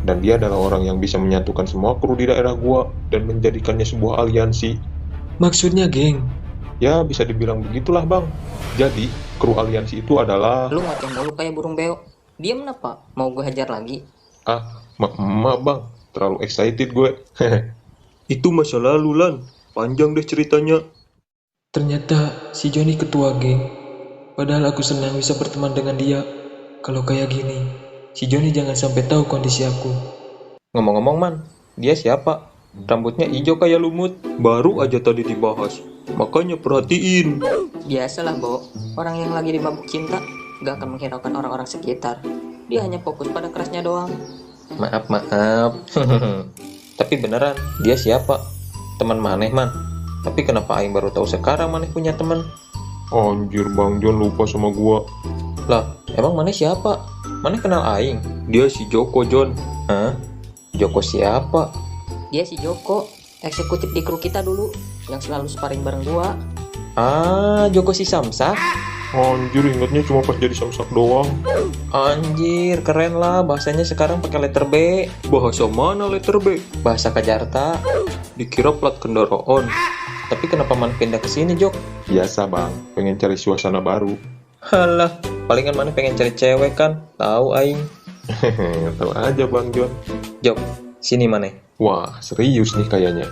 Dan dia adalah orang yang bisa menyatukan semua kru di daerah gua dan menjadikannya sebuah aliansi. Maksudnya geng? Ya, bisa dibilang begitulah bang. Jadi, kru aliansi itu adalah... Lu ngoceh mulu kayak burung beo. Diam kenapa? Mau gue hajar lagi? Maaf bang, terlalu excited gue. Itu masa lalu, Lan. Panjang deh ceritanya. Ternyata si Joni ketua geng. Padahal aku senang bisa berteman dengan dia. Kalau kayak gini, si Joni jangan sampai tahu kondisi aku. Ngomong-ngomong, Man, dia siapa? Rambutnya hijau kayak lumut. Baru aja tadi dibahas. Makanya perhatiin. Biasalah, Bo. Orang yang lagi dimabuk cinta gak akan menghiraukan orang-orang sekitar. Dia hanya fokus pada kerasnya doang. Maaf. Tapi beneran, dia siapa? Teman Maneh, Man. Tapi kenapa Aing baru tahu sekarang Maneh punya teman? Anjir Bang John lupa sama gua. Lah, emang Maneh siapa? Maneh kenal Aing? Dia si Joko, John. Hah? Joko siapa? Dia si Joko, eksekutif di kru kita dulu, yang selalu sparring bareng gua. Joko si Samsak? Anjir ingatnya cuma pas jadi samsak doang. Anjir, keren lah. Bahasanya sekarang pakai letter B. Bahasa mana letter B? Bahasa Kajarta. Dikira plat kendaraan. Tapi kenapa Man pindah ke sini, Jok? Biasa bang, pengen cari suasana baru. Halah, palingan Maneh pengen cari cewek kan? Tahu Aing. Tahu aja Bang John. Jok, sini Maneh. Wah, serius nih kayaknya.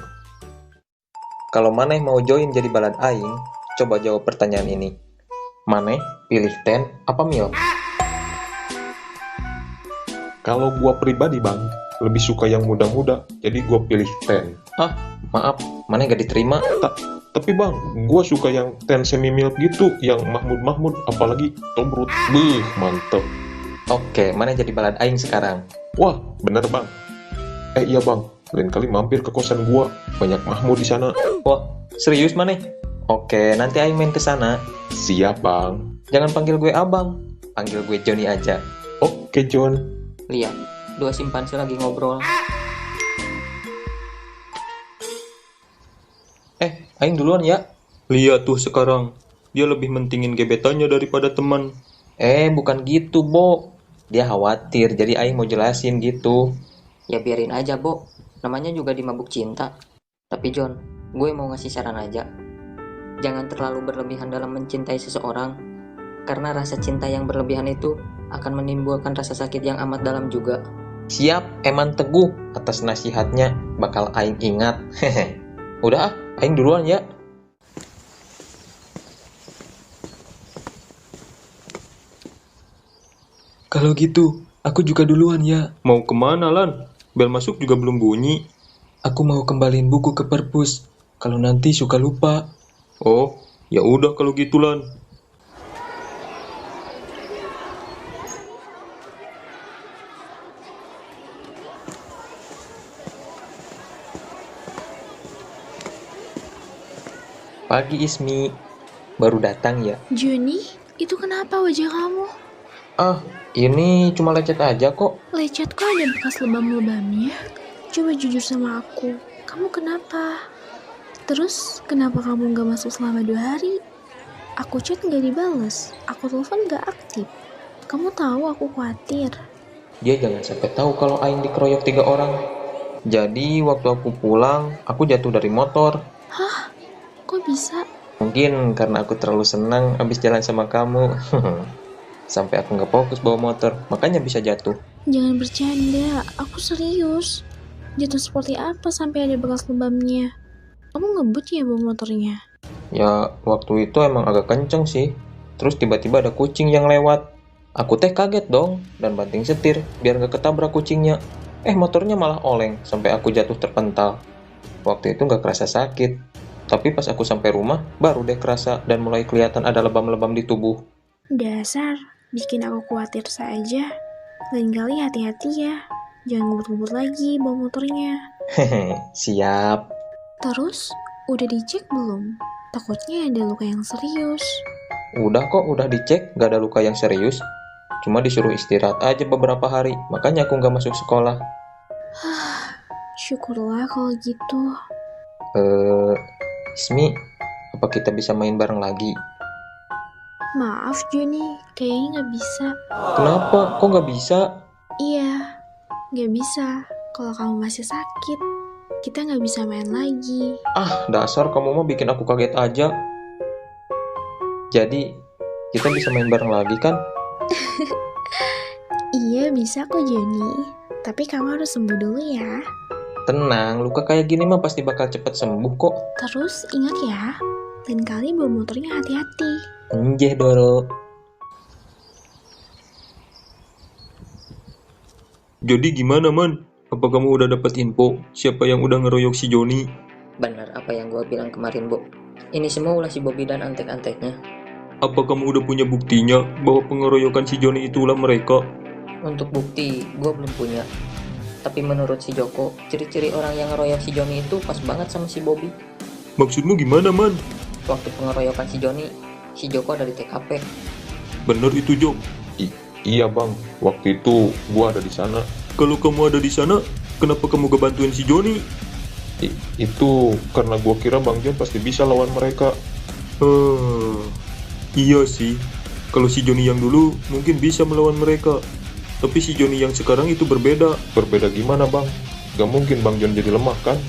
Kalau Maneh mau join jadi balad Aing, coba jawab pertanyaan ini. Maneh pilih ten apa milk? Kalau gua pribadi bang, lebih suka yang muda-muda, jadi gua pilih ten. Maaf, Maneh gak diterima. Tapi bang, gua suka yang ten semi milk gitu, yang Mahmud, apalagi Tomrut. Mantep. Oke, Maneh jadi balad Aing sekarang. Wah, bener bang. Iya bang, lain kali mampir ke kosan gua, banyak Mahmud di sana. Wah, serius Maneh? Oke, nanti Aing main ke sana. Siap bang. Jangan panggil gue abang, panggil gue Joni aja. Oke John. Lihat, dua simpanse lagi ngobrol. Aing duluan ya. Lihat tuh sekarang. Dia lebih mentingin gebetannya daripada teman. Bukan gitu, Bo. Dia khawatir, jadi Aing mau jelasin gitu. Ya biarin aja, Bo. Namanya juga dimabuk cinta. Tapi John, gue mau ngasih saran aja. Jangan terlalu berlebihan dalam mencintai seseorang, karena rasa cinta yang berlebihan itu akan menimbulkan rasa sakit yang amat dalam juga. Siap, Eman Teguh. Atas nasihatnya, bakal Aing ingat. Hehe. Udah Aing duluan ya. Kalau gitu, aku juga duluan ya. Mau kemana, Lan? Bel masuk juga belum bunyi. Aku mau kembaliin buku ke perpus. Kalau nanti suka lupa. Oh, ya udah kalau gitu, Lan. Pagi Ismi. Baru datang ya? Juni, itu kenapa wajah kamu? Ah, ini cuma lecet aja kok. Lecet kok ada bekas lebam-lebamnya? Coba jujur sama aku, kamu kenapa? Terus, kenapa kamu gak masuk selama 2 hari? Aku chat gak dibales, aku telepon gak aktif. Kamu tahu aku khawatir. Dia jangan sampai tahu kalau Aing dikeroyok 3 orang. Jadi waktu aku pulang, aku jatuh dari motor. Hah? Kok bisa? Mungkin karena aku terlalu senang abis jalan sama kamu. Sampai aku nggak fokus bawa motor, makanya bisa jatuh. Jangan bercanda, aku serius. Jatuh seperti apa sampai ada bekas lebamnya? Kamu ngebut ya bawa motornya? Ya, waktu itu emang agak kenceng sih. Terus tiba-tiba ada kucing yang lewat. Aku teh kaget dong, dan banting setir biar nggak ketabrak kucingnya. Motornya malah oleng sampai aku jatuh terpental. Waktu itu nggak kerasa sakit. Tapi pas aku sampai rumah, baru deh kerasa dan mulai kelihatan ada lebam-lebam di tubuh. Dasar, bikin aku khawatir saja. Lain kali hati-hati ya. Jangan ngebut-ngebut lagi bawa motornya. Hehe, siap. Terus, udah dicek belum? Takutnya ada luka yang serius. Udah kok, udah dicek, gak ada luka yang serius. Cuma disuruh istirahat aja beberapa hari, makanya aku gak masuk sekolah. Syukurlah kalau gitu. Ismi, apa kita bisa main bareng lagi? Maaf Juni, kayaknya gak bisa. Kenapa? Kok gak bisa? Iya, gak bisa. Kalau kamu masih sakit, kita gak bisa main lagi. Ah, dasar kamu mah bikin aku kaget aja. Jadi, kita bisa main bareng lagi kan? Iya bisa kok Juni, tapi kamu harus sembuh dulu ya. Tenang, luka kayak gini mah pasti bakal cepet sembuh kok. Terus ingat ya, lain kali bawa motornya hati-hati. Enjeh Doro. Jadi gimana, Man? Apa kamu udah dapat info siapa yang udah ngeroyok si Joni? Benar apa yang gue bilang kemarin, Bo. Ini semua ulah si Bobby dan antek-anteknya. Apa kamu udah punya buktinya bahwa pengeroyokan si Joni itu ulah mereka? Untuk bukti, gue belum punya. Tapi menurut si Joko, ciri-ciri orang yang ngeroyok si Joni itu pas banget sama si Bobby. Maksudmu gimana, Man? Waktu pengeroyokan si Joni, si Joko ada di TKP. Bener itu, Jok. Iya bang, waktu itu gua ada di sana. Kalau kamu ada di sana, kenapa kamu gak bantuin si Joni? Itu karena gua kira Bang John pasti bisa lawan mereka. Iya sih. Kalau si Joni yang dulu mungkin bisa melawan mereka. Tapi si Joni yang sekarang itu berbeda. Berbeda gimana bang? Gak mungkin Bang John jadi lemah kan?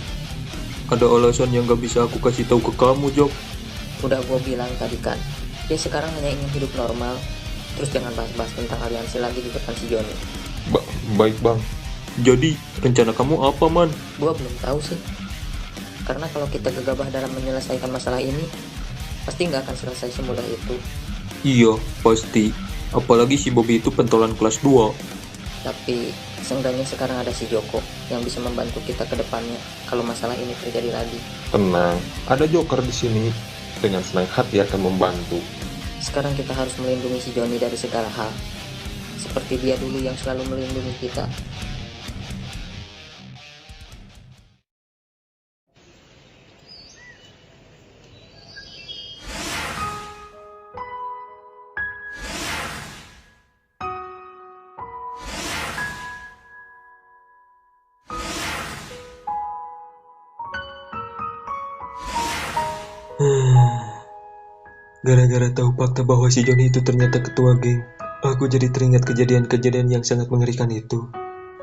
Ada alasan yang gak bisa aku kasih tahu ke kamu, Jok. Udah gue bilang tadi kan, dia sekarang hanya ingin hidup normal. Terus jangan bahas-bahas tentang aliansi lagi di depan si Joni. Baik bang. Jadi, rencana kamu apa, Man? Gue belum tahu sih. Karena kalau kita gegabah dalam menyelesaikan masalah ini, pasti nggak akan selesai semudah itu. Iya, pasti. Apalagi si Bobby itu pentolan kelas 2. Tapi seenggaknya sekarang ada si Joko yang bisa membantu kita ke depannya kalau masalah ini terjadi lagi. Tenang, ada Joker di sini. Dengan senang hati akan membantu. Sekarang kita harus melindungi si Joni dari segala hal. Seperti dia dulu yang selalu melindungi kita. Gara-gara tahu fakta bahwa si Joni itu ternyata ketua geng, aku jadi teringat kejadian-kejadian yang sangat mengerikan itu.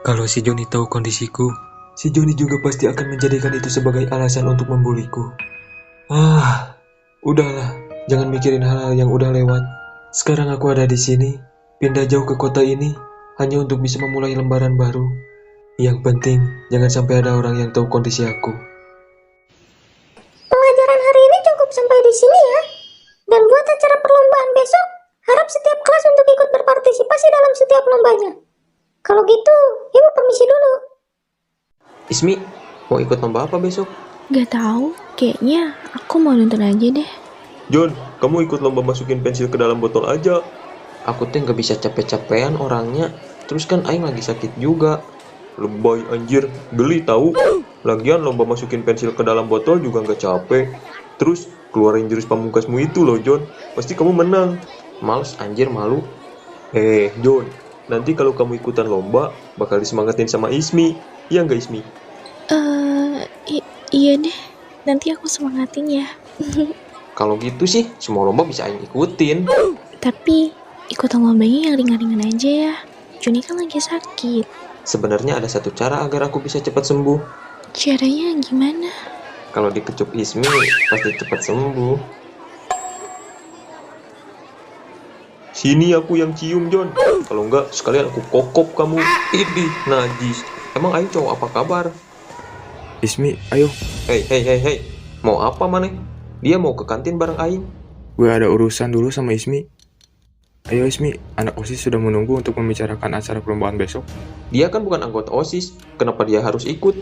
Kalau si Joni tahu kondisiku, Si Joni juga pasti akan menjadikan itu sebagai alasan untuk membuliku. Udahlah, jangan mikirin hal-hal yang udah lewat. Sekarang aku ada di sini, pindah jauh ke kota ini, hanya untuk bisa memulai lembaran baru. Yang penting, jangan sampai ada orang yang tahu kondisi aku. Pelajaran hari ini cukup sampai di sini ya. Dan buat acara perlombaan besok, harap setiap kelas untuk ikut berpartisipasi dalam setiap lombanya. Kalau gitu, ibu permisi dulu. Ismi, mau ikut lomba apa besok? Gak tahu, kayaknya aku mau nonton aja deh. John, kamu ikut lomba masukin pensil ke dalam botol aja. Aku tuh nggak bisa capek-capean orangnya. Terus kan Aing lagi sakit juga. Lebay anjir, geli tahu. Lagian lomba masukin pensil ke dalam botol juga nggak capek. Terus keluarin jurus pamungkasmu itu loh John, pasti kamu menang. Males anjir, malu. John, nanti kalau kamu ikutan lomba, bakal disemangatin sama Ismi. Iya nggak Ismi? Iya deh, nanti aku semangatin ya. Kalau gitu sih, semua lomba bisa Aing ikutin. Tapi ikutan lombanya yang ringan-ringan aja ya. Joni kan lagi sakit. Sebenarnya ada satu cara agar aku bisa cepat sembuh. Caranya gimana? Kalau dikecup Ismi, pasti cepat sembuh. Sini aku yang cium John. Kalau enggak, sekalian aku kokop kamu. Idih, najis. Emang Aing cowok apa kabar? Ismi, ayo. Hei, mau apa maneh? Dia mau ke kantin bareng Aing. Gue ada urusan dulu sama Ismi. Ayo Ismi, anak OSIS sudah menunggu untuk membicarakan acara perlombaan besok. Dia kan bukan anggota OSIS, kenapa dia harus ikut?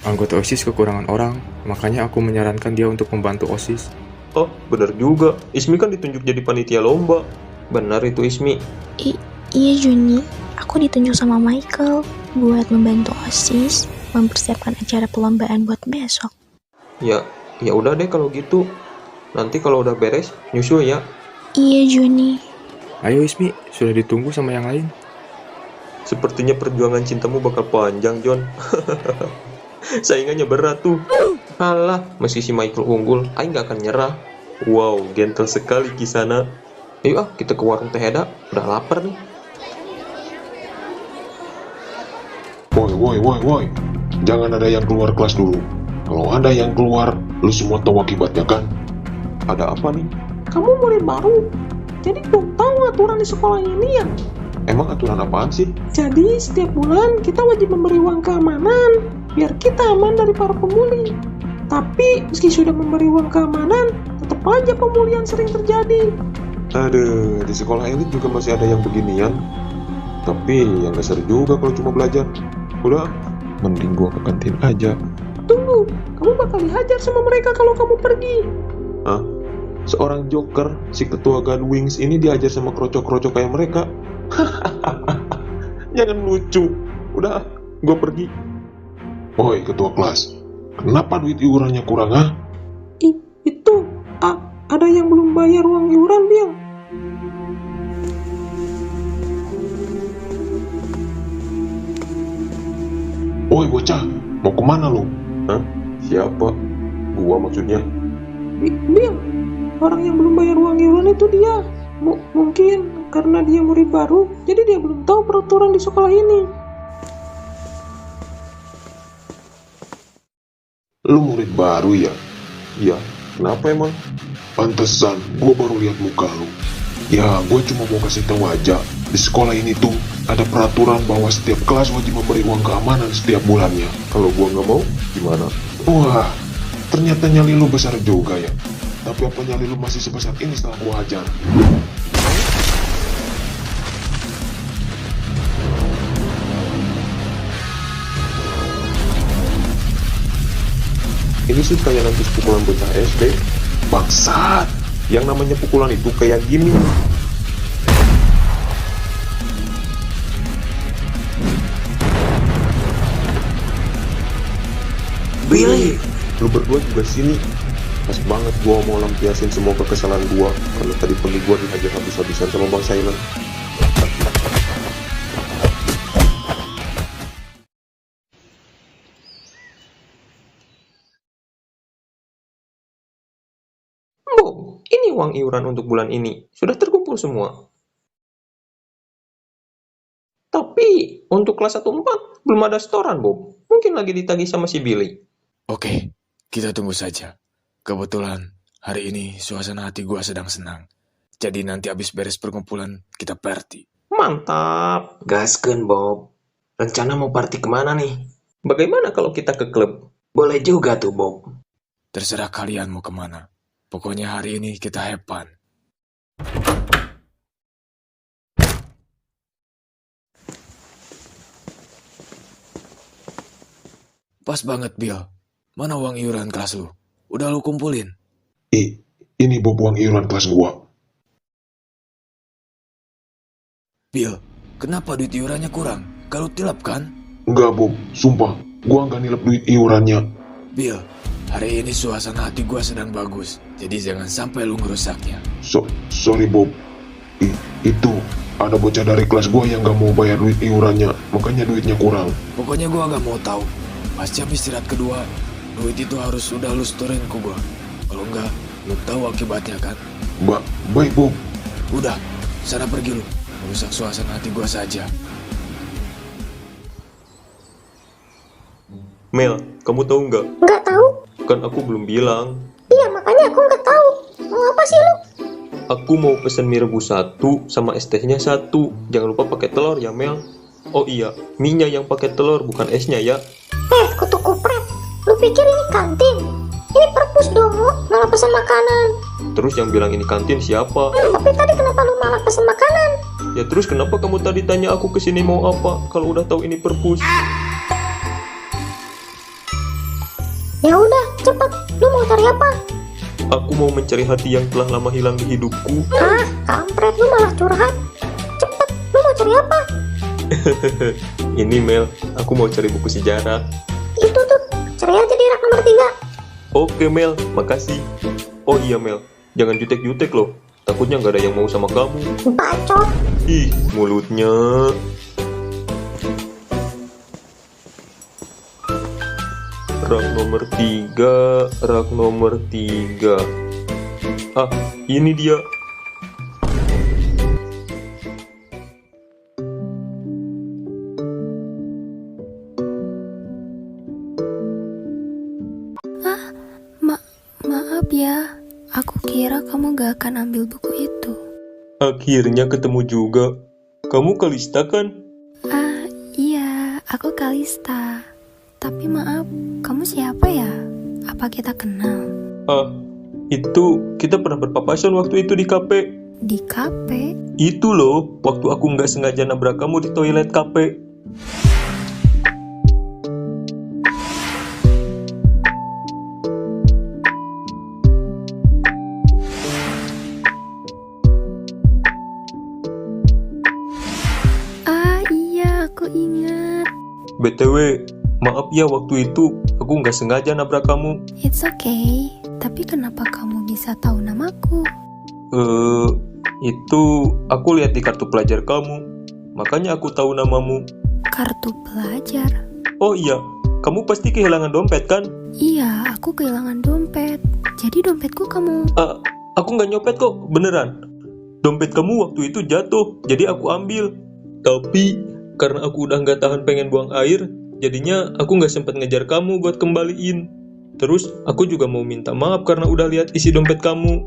Anggota OSIS kekurangan orang, makanya aku menyarankan dia untuk membantu OSIS. Oh, bener juga. Ismi kan ditunjuk jadi panitia lomba. Benar itu Ismi. Iya Joni, aku ditunjuk sama Michael buat membantu OSIS mempersiapkan acara perlombaan buat besok. Ya udah deh kalau gitu. Nanti kalau udah beres, nyusul ya. Iya Joni. Ayo Ismi, sudah ditunggu sama yang lain. Sepertinya perjuangan cintamu bakal panjang, John. Saingannya berat tuh. Alah, meski si Michael unggul, Aing gak akan nyerah. Wow, gentle sekali Kisana. Ayo kita ke warung Teh Eda, udah lapar nih. Woi. Jangan ada yang keluar kelas dulu. Kalau ada yang keluar, lu semua tahu akibatnya kan? Ada apa nih? Kamu murid baru, jadi belum tahu aturan di sekolah ini ya? Emang aturan apaan sih? Jadi setiap bulan kita wajib memberi uang keamanan, biar kita aman dari para pembuli. Tapi meski sudah memberi uang keamanan, tetap aja pembulian sering terjadi. Aduh, di sekolah elit juga masih ada yang beginian. Tapi yang gak seru juga kalau cuma belajar. Udah, mending gua ke kantin aja. Tunggu, kamu bakal dihajar sama mereka kalau kamu pergi. Hah? Seorang joker, si ketua Godwings ini diajar sama krocok-krocok kayak mereka. Jangan lucu. Udah, gua pergi. Woi, ketua kelas. Kenapa duit iurannya kurang, ah? Itu, ada yang belum bayar uang iuran, Bill. Woi bocah, mau kemana lu? Hah? Siapa? Gua maksudnya. Bill, orang yang belum bayar uang iuran itu dia. Mungkin karena dia murid baru, jadi dia belum tahu peraturan di sekolah ini. Lu murid baru ya? Iya, kenapa emang? Pantesan, gua baru lihat muka lu. Ya, gua cuma mau kasih tahu aja. Di sekolah ini tuh ada peraturan bahwa setiap kelas wajib memberi uang keamanan setiap bulannya. Kalau gua nggak mau, gimana? Wah, ternyata nyali lu besar juga ya. Tapi apa nyali lu masih sebesar ini setelah gua ajar? Ini sih kayak nanti pukulan bocah SD. Bangsat! Yang namanya pukulan itu kayak gini. Billy! Lu berdua juga sini. Pas banget gua mau lampiasin semua kekesalan gua karena tadi pagi gua dihajar habis-habisan sama Bang Silent. Bu, ini uang iuran untuk bulan ini. Sudah terkumpul semua. Tapi untuk kelas 1-4 belum ada setoran, Bob. Mungkin lagi ditagih sama si Billy. Oke, kita tunggu saja. Kebetulan hari ini suasana hati gua sedang senang. Jadi nanti abis beres perkumpulan kita party. Mantap. Gaskeun, Bob. Rencana mau party kemana nih? Bagaimana kalau kita ke klub? Boleh juga tuh, Bob. Terserah kalian mau kemana. Pokoknya hari ini kita have fun. Pas banget, Bill. Mana uang iuran kelas lu? Udah lu kumpulin? Ini Bob uang iuran kelas gua. Bill, kenapa duit iurannya kurang? Kalau tilap kan? Enggak Bob, sumpah. Gua nggak nilep duit iurannya. Bill, hari ini suasana hati gua sedang bagus. Jadi jangan sampai lu ngerusaknya. Sorry Bob. Itu ada bocah dari kelas gua yang nggak mau bayar duit iurannya, makanya duitnya kurang. Pokoknya gua gak mau tahu. Pas jam istirahat kedua, duit itu harus udah lu setorin ke gua. Kalau enggak, lu tahu akibatnya kan? Baik Bob. Udah, sana pergi lu. Merusak suasana hati gua saja. Mel, kamu tahu nggak? Nggak tahu. Kan aku belum bilang. Iya, makanya aku nggak tahu. Mau apa sih lu? Aku mau pesen mie rebus 1 sama es tehnya 1. Jangan lupa pakai telur ya Mel. Oh iya, mie-nya yang pakai telur bukan esnya ya. Kutu kupret. Lu pikir ini kantin? Ini perpus dong, malah pesan makanan. Terus yang bilang ini kantin siapa? Tapi tadi kenapa lu malah pesan makanan? Ya terus kenapa kamu tadi tanya aku kesini mau apa kalau udah tahu ini perpus? Ya udah, cepet. Lu mau cari apa? Aku mau mencari hati yang telah lama hilang di hidupku. Kampret, lu malah curhat. Cepet, lu mau cari apa? Ini Mel, aku mau cari buku sejarah. Itu tuh, cari aja di rak nomor 3. Oke Mel, makasih. Oh iya Mel, jangan jutek-jutek loh. Takutnya nggak ada yang mau sama kamu. Bacot. Ih, mulutnya. Rak nomor 3, rak nomor 3. Ah, ini dia. Maaf ya, aku kira kamu gak akan ambil buku itu. Akhirnya ketemu juga. Kamu Kalista kan? Iya, aku Kalista. Tapi maaf, kamu siapa ya? Apa kita kenal? Itu kita pernah berpapasan waktu itu di kafe. Di kafe? Itu loh, waktu aku nggak sengaja nabrak kamu di toilet kafe. Iya, aku ingat. BTW, maaf ya waktu itu aku nggak sengaja nabrak kamu. It's okay, tapi kenapa kamu bisa tahu namaku? Itu aku lihat di kartu pelajar kamu. Makanya aku tahu namamu. Kartu pelajar? Oh iya, kamu pasti kehilangan dompet kan? Iya, aku kehilangan dompet. Jadi dompetku kamu... Aku nggak nyopet kok, beneran. Dompet kamu waktu itu jatuh, jadi aku ambil. Tapi karena aku udah nggak tahan pengen buang air, jadinya aku nggak sempet ngejar kamu buat kembaliin. Terus aku juga mau minta maaf karena udah lihat isi dompet kamu.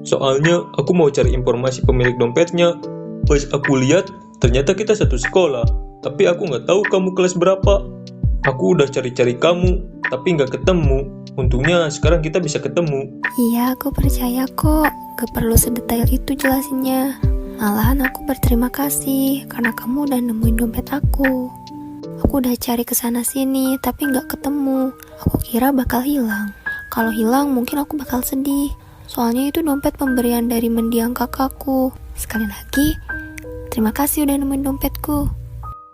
Soalnya aku mau cari informasi pemilik dompetnya. Pas aku lihat, ternyata kita satu sekolah. Tapi aku nggak tahu kamu kelas berapa. Aku udah cari-cari kamu, tapi nggak ketemu. Untungnya sekarang kita bisa ketemu. Iya, aku percaya kok. Gak perlu sedetail itu jelasinnya. Malahan aku berterima kasih karena kamu udah nemuin dompet aku. Aku udah cari kesana sini tapi nggak ketemu. Aku kira bakal hilang. Kalau hilang mungkin aku bakal sedih. Soalnya itu dompet pemberian dari mendiang kakakku. Sekali lagi, terima kasih udah nemuin dompetku.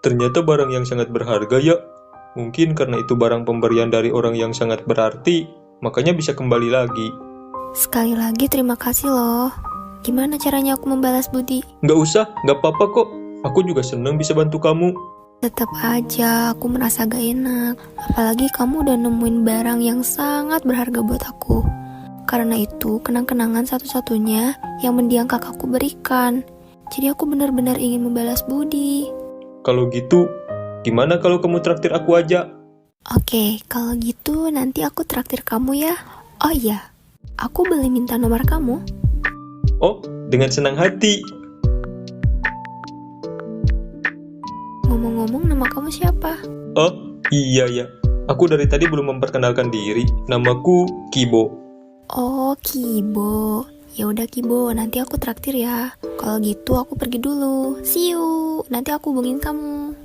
Ternyata barang yang sangat berharga ya. Mungkin karena itu barang pemberian dari orang yang sangat berarti, makanya bisa kembali lagi. Sekali lagi terima kasih loh. Gimana caranya aku membalas budi? Nggak usah, nggak apa-apa kok. Aku juga senang bisa bantu kamu. Tetap aja aku merasa gak enak. Apalagi kamu udah nemuin barang yang sangat berharga buat aku. Karena itu kenang-kenangan satu-satunya yang mendiang kakakku berikan. Jadi aku benar-benar ingin membalas budi. Kalau gitu, gimana kalau kamu traktir aku aja? Oke, kalau gitu nanti aku traktir kamu ya. Oh iya, aku boleh minta nomor kamu? Oh, dengan senang hati. Ngomong-ngomong, nama kamu siapa? Oh, iya ya. Aku dari tadi belum memperkenalkan diri. Namaku Kibo. Oh, Kibo. Ya udah Kibo, nanti aku traktir ya. Kalau gitu aku pergi dulu. See you. Nanti aku hubungin kamu.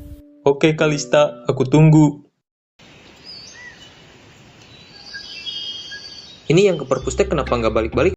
Oke, Kalista, aku tunggu. Ini yang ke perpustek kenapa nggak balik-balik?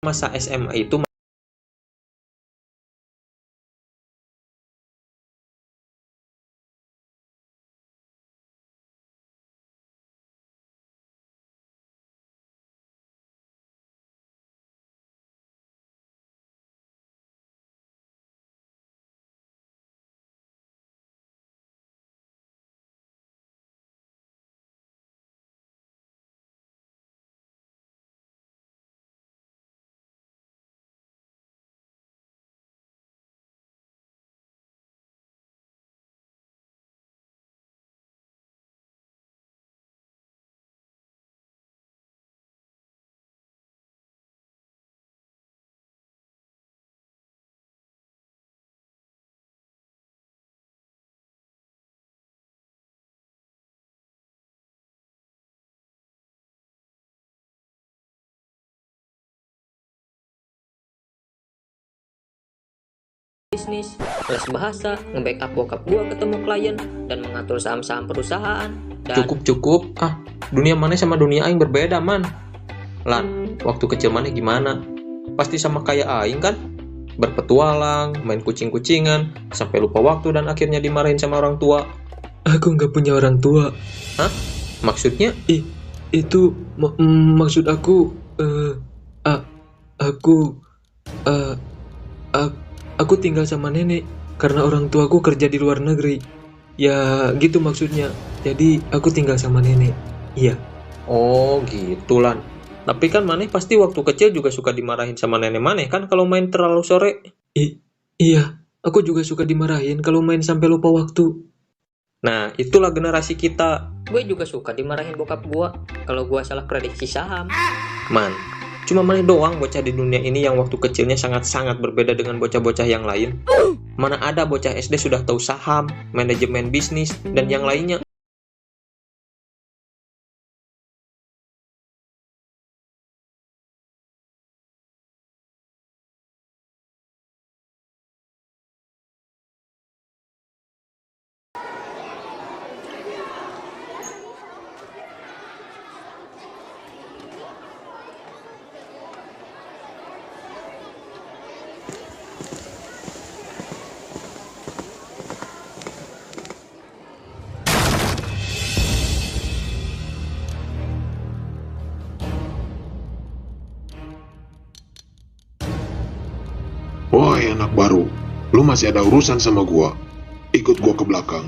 Masa SMA itu bisnis, les bahasa, nge-backup bokap gua ketemu klien, dan mengatur saham-saham perusahaan. Dan cukup. Dunia maneh sama dunia aing berbeda, man. Lan, waktu kecil maneh gimana? Pasti sama kayak aing kan? Berpetualang, main kucing-kucingan, sampai lupa waktu dan akhirnya dimarahin sama orang tua. Aku nggak punya orang tua. Hah? Maksudnya? Maksud aku, aku tinggal sama nenek karena orang tuaku kerja di luar negeri. Ya gitu maksudnya. Jadi aku tinggal sama nenek. Iya. Oh gitu Lan. Tapi kan maneh pasti waktu kecil juga suka dimarahin sama nenek maneh kan kalau main terlalu sore. Iya, aku juga suka dimarahin kalau main sampai lupa waktu. Nah, itulah generasi kita. Gue juga suka dimarahin bokap gue kalau gue salah prediksi saham. Man, cuma Maneh doang bocah di dunia ini yang waktu kecilnya sangat-sangat berbeda dengan bocah-bocah yang lain. Mana ada bocah SD sudah tahu saham, manajemen bisnis, dan yang lainnya. Woi anak baru, lu masih ada urusan sama gua. Ikut gua ke belakang.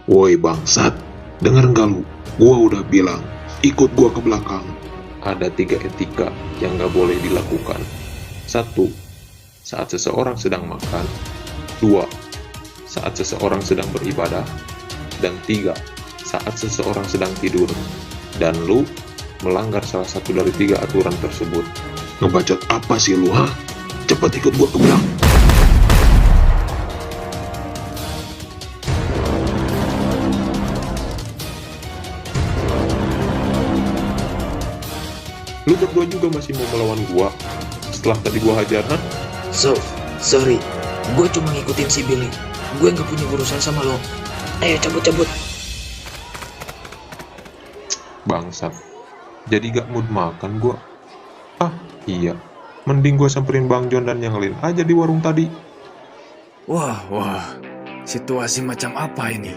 Woi bangsat, denger nggak lu? Gua udah bilang, ikut gua ke belakang. Ada 3 etika yang nggak boleh dilakukan. 1. Saat seseorang sedang makan. 2. Saat seseorang sedang beribadah. Dan 3. Saat seseorang sedang tidur. Dan lu melanggar salah satu dari 3 aturan tersebut. Ngebacot apa sih lu, ha? Cepat ikut gua ke belakang. Lu berdua juga masih mau melawan gua setelah tadi gua hajar, ha? Sorry, gue cuma ngikutin si Billy. Gue nggak punya urusan sama lo. Ayo cabut. Bangsat. Jadi gak mood makan gua. Ah, iya. Mending gua samperin Bang John dan yang lain aja di warung tadi. Wah, situasi macam apa ini?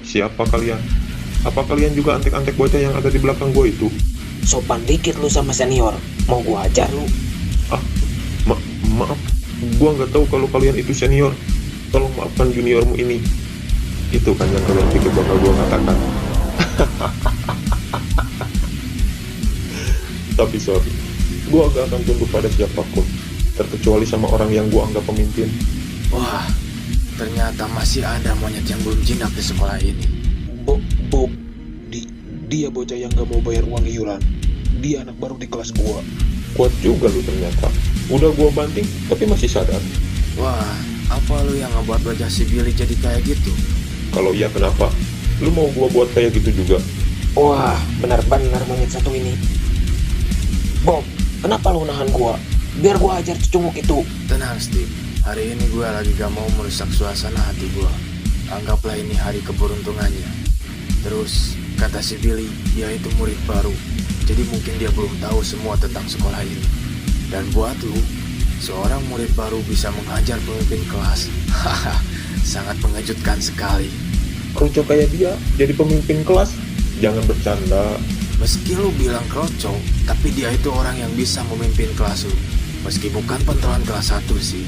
Siapa kalian? Apa kalian juga antek-antek bocah yang ada di belakang gua itu? Sopan dikit lu sama senior. Mau gue hajar lu. Maaf, gua nggak tahu kalau kalian itu senior. Tolong maafkan juniormu ini. Itu kan yang kalian pikir bakal gua katakan. Tapi sorry, gua gak akan tunduk pada siapapun, terkecuali sama orang yang gua anggap pemimpin. Wah, ternyata masih ada monyet yang belum jinak di sekolah ini. Bob, dia bocah yang gak mau bayar uang iuran. Dia anak baru di kelas gua. Kuat juga lu ternyata. Udah gua banting, tapi masih sadar. Wah, apa lu yang ngebuat wajah si Billy jadi kayak gitu? Kalau iya kenapa? Lu mau gua buat kayak gitu juga? Wah, benar-benar monyet satu ini. Bob, kenapa lu nahan gua? Biar gua hajar cecunguk itu. Tenang Steve, hari ini gue lagi gak mau merusak suasana hati gue. Anggaplah ini hari keberuntungannya. Terus, kata si Billy, dia itu murid baru. Jadi mungkin dia belum tahu semua tentang sekolah ini. Dan buat lu, seorang murid baru bisa menghajar pemimpin kelas. Haha, sangat mengejutkan sekali. Kroco kayak dia jadi pemimpin kelas? Jangan bercanda. Meski lu bilang kroco, tapi dia itu orang yang bisa memimpin kelas lu. Meski bukan pentolan kelas 1 sih.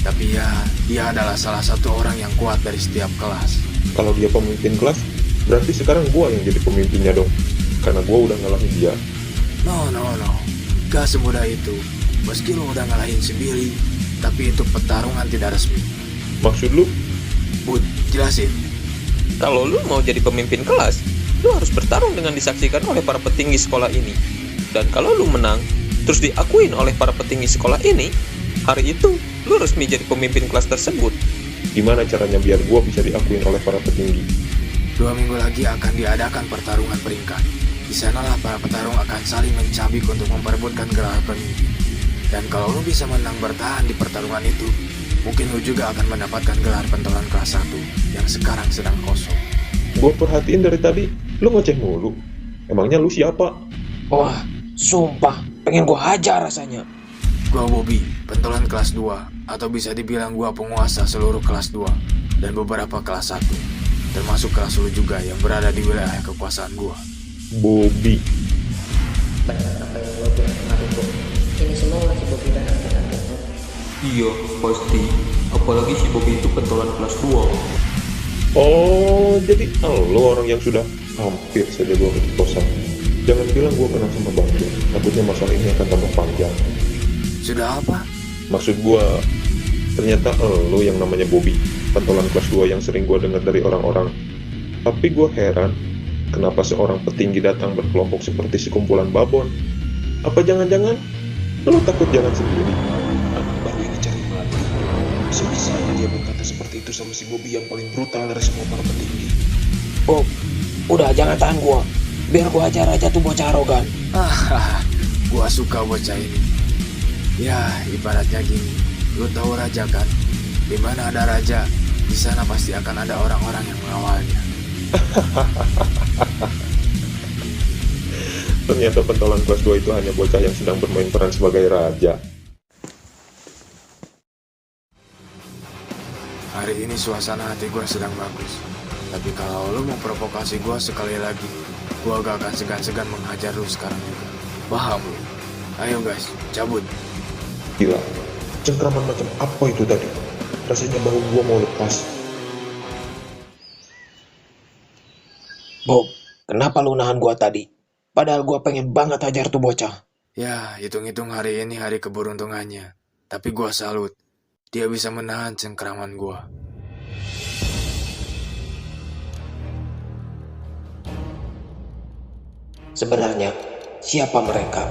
Tapi ya, dia adalah salah satu orang yang kuat dari setiap kelas. Kalau dia pemimpin kelas, berarti sekarang gua yang jadi pemimpinnya dong. Karena gua udah ngalahin dia. No. Gak semudah itu. Meski lu udah ngalahin si Billy, tapi itu pertarungan tidak resmi. Maksud lu? Bud, jelasin. Kalau lu mau jadi pemimpin kelas, lu harus bertarung dengan disaksikan oleh para petinggi sekolah ini. Dan kalau lu menang, terus diakuin oleh para petinggi sekolah ini, hari itu lu resmi jadi pemimpin kelas tersebut. Gimana caranya biar gua bisa diakuin oleh para petinggi? 2 minggu lagi akan diadakan pertarungan peringkat. Di sanalah para petarung akan saling mencabik untuk memperebutkan gelar pemimpin. Dan kalau lu bisa menang bertahan di pertarungan itu, mungkin lu juga akan mendapatkan gelar pentolan kelas 1 yang sekarang sedang kosong. Gua perhatiin dari tadi, lu ngoceh mulu. Emangnya lu siapa? Wah, sumpah, pengen gua hajar rasanya. Gua Bobby, pentolan kelas 2, atau bisa dibilang gua penguasa seluruh kelas 2 dan beberapa kelas 1, termasuk kelas lu juga yang berada di wilayah kekuasaan gua. Bobby. Benar apa yang lo bilang kemarin, Bob. Ini semua si Bobby dan anak-anak. Iya, pasti. Apalagi si Bobby itu pentolan kelas 2. Oh, jadi lo orang yang sudah hampir saja gue keceplosan. Jangan bilang gue kenal sama Bang John. Takutnya masalah ini akan tambah panjang. Sudah apa? Maksud gue, ternyata lo yang namanya Bobby, pentolan kelas 2 yang sering gue dengar dari orang-orang. Tapi gue heran, kenapa seorang petinggi datang berkelompok seperti sekumpulan babon? Apa jangan-jangan lo takut jalan sendiri? Anak baru ini cari mati. Bisa-bisanya dia berkata seperti itu sama si Bobby yang paling brutal dari semua para petinggi. Bob, udah jangan tahan gua. Biar gua ajar aja tuh bocah arogan. Gua suka bocah ini. Ya, ibaratnya gini. Lu tahu raja kan? Di mana ada raja, di sana pasti akan ada orang-orang yang mengawalnya. Ternyata pentolan kelas 2 itu hanya bocah yang sedang bermain peran sebagai raja. Hari ini suasana hati gue sedang bagus. Tapi kalau lu mau provokasi gue sekali lagi, gue gak akan segan-segan menghajar lu sekarang juga. Paham lu? Ayo guys, cabut. Gila, cengkraman macam apa itu tadi? Rasanya bahu gua mau lepas. Bob, kenapa lu nahan gua tadi? Padahal gua pengen banget hajar tuh bocah. Ya, hitung-hitung hari ini hari keberuntungannya. Tapi gue salut. Dia bisa menahan cengkraman gue. Sebenarnya, siapa mereka?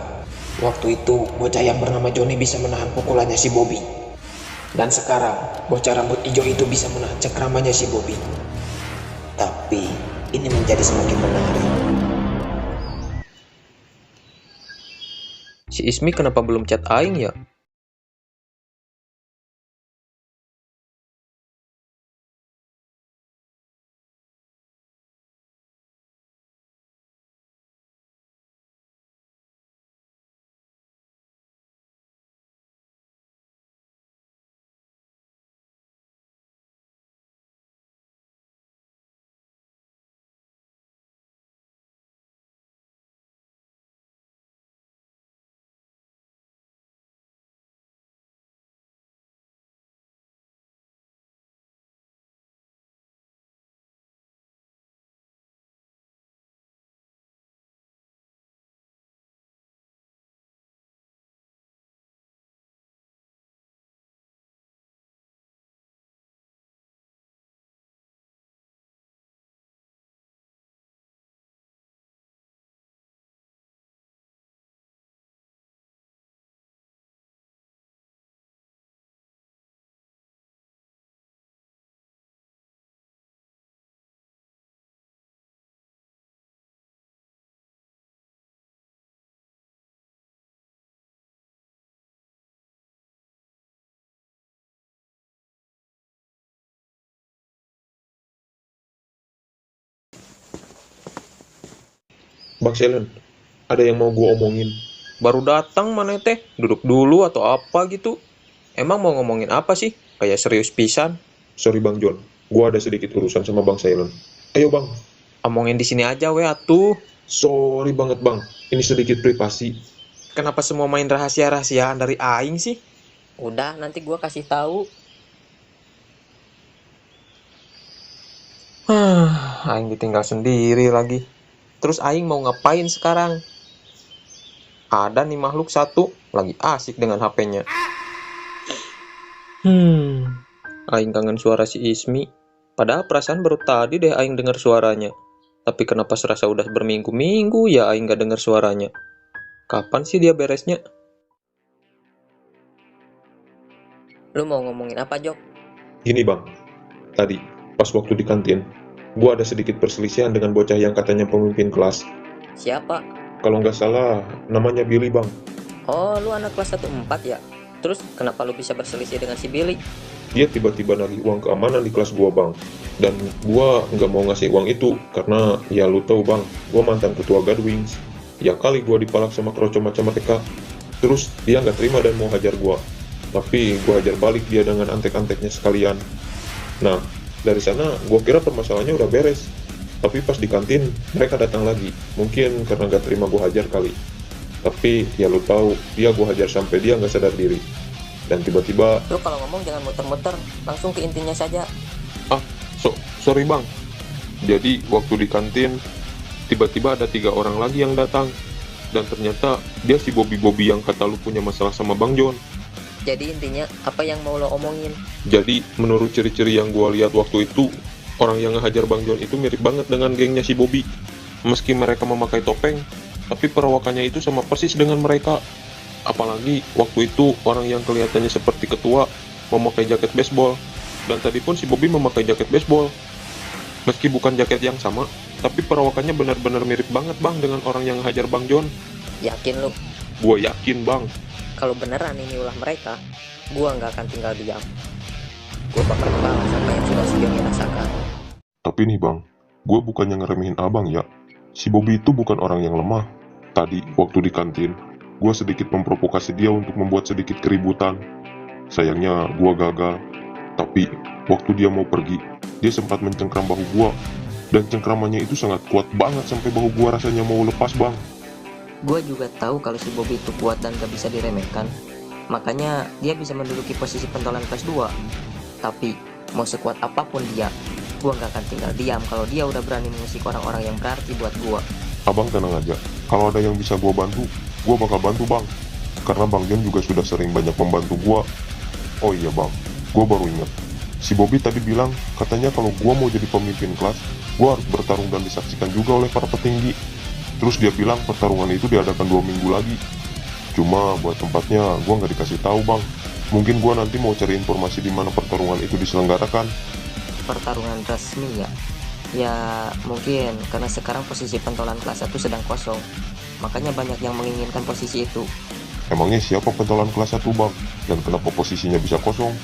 Waktu itu, bocah yang bernama Johnny bisa menahan pukulannya si Bobby. Dan sekarang, bocah rambut hijau itu bisa menahan cengkramannya si Bobby. Tapi, ini menjadi semakin menarik. Si Ismi kenapa belum chat Aing ya? Bang Selen, ada yang mau gua omongin. Baru datang mana teh? Duduk dulu atau apa gitu? Emang mau ngomongin apa sih? Kayak serius pisan. Sorry Bang John, gua ada sedikit urusan sama Bang Selen. Ayo Bang. Omongin di sini aja weh atuh. Sorry banget Bang, ini sedikit privasi. Kenapa semua main rahasia-rahasiaan dari Aing sih? Udah, nanti gua kasih tahu. Aing ditinggal sendiri lagi. Terus Aing mau ngapain sekarang? Ada nih makhluk satu, lagi asik dengan HP-nya. Aing kangen suara si Ismi. Padahal perasaan baru tadi deh Aing dengar suaranya. Tapi kenapa serasa udah berminggu-minggu ya Aing gak dengar suaranya? Kapan sih dia beresnya? Lu mau ngomongin apa, Jok? Gini Bang, tadi pas waktu di kantin, gua ada sedikit perselisihan dengan bocah yang katanya pemimpin kelas. Siapa? Kalau nggak salah, namanya Billy Bang. Oh, lu anak kelas 1-4 ya? Terus kenapa lu bisa berselisih dengan si Billy? Dia tiba-tiba nagih uang keamanan di kelas gua Bang. Dan gua nggak mau ngasih uang itu, karena ya lu tahu Bang, gua mantan ketua Godwings. Ya kali gua dipalak sama kroco macam mereka. Terus dia nggak terima dan mau hajar gua. Tapi gua hajar balik dia dengan antek-anteknya sekalian. Nah, dari sana gue kira permasalahannya udah beres. Tapi pas di kantin mereka datang lagi. Mungkin karena gak terima gue hajar kali. Tapi ya lu tahu, dia gue hajar sampai dia gak sadar diri. Dan tiba-tiba, Lu kalau ngomong jangan muter-muter, langsung ke intinya saja. sorry bang. Jadi waktu di kantin, tiba-tiba ada 3 orang lagi yang datang. Dan ternyata dia si Bobby yang kata lu punya masalah sama Bang John. Jadi intinya apa yang mau lo omongin? Jadi menurut ciri-ciri yang gua lihat waktu itu, orang yang ngehajar Bang John itu mirip banget dengan gengnya si Bobby. Meski mereka memakai topeng, tapi perawakannya itu sama persis dengan mereka. Apalagi waktu itu orang yang kelihatannya seperti ketua memakai jaket baseball. Dan tadi pun si Bobby memakai jaket baseball. Meski bukan jaket yang sama, tapi perawakannya benar-benar mirip banget bang dengan orang yang ngehajar Bang John. Yakin lu? Gua yakin bang. Kalau beneran ini ulah mereka, gua nggak akan tinggal diam. Gua bakal balas apa yang sudah si Johnny rasakan. Tapi nih bang, gue bukannya ngeremehin abang ya. Si Bobby itu bukan orang yang lemah. Tadi waktu di kantin, gue sedikit memprovokasi dia untuk membuat sedikit keributan. Sayangnya gue gagal. Tapi waktu dia mau pergi, dia sempat mencengkram bahu gue. Dan cengkramannya itu sangat kuat banget sampai bahu gue rasanya mau lepas bang. Gue juga tahu kalau si Bobby itu kuat dan gak bisa diremehkan. Makanya dia bisa menduduki posisi pentolan kelas 2. Tapi mau sekuat apapun dia, gue gak akan tinggal diam kalau dia udah berani mengusik orang-orang yang berarti buat gue. Abang tenang aja, kalau ada yang bisa gue bantu, gue bakal bantu bang. Karena Bang John juga sudah sering banyak membantu gue. Oh iya bang, gue baru ingat. Si Bobby tadi bilang, katanya kalau gue mau jadi pemimpin kelas, gue harus bertarung dan disaksikan juga oleh para petinggi. Terus dia bilang pertarungan itu diadakan 2 minggu lagi. Cuma buat tempatnya gue nggak dikasih tahu bang. Mungkin gue nanti mau cari informasi di mana pertarungan itu diselenggarakan. Pertarungan resmi ya? Ya mungkin karena sekarang posisi pentolan kelas 1 sedang kosong. Makanya banyak yang menginginkan posisi itu. Emangnya siapa pentolan kelas 1 bang? Dan kenapa posisinya bisa kosong?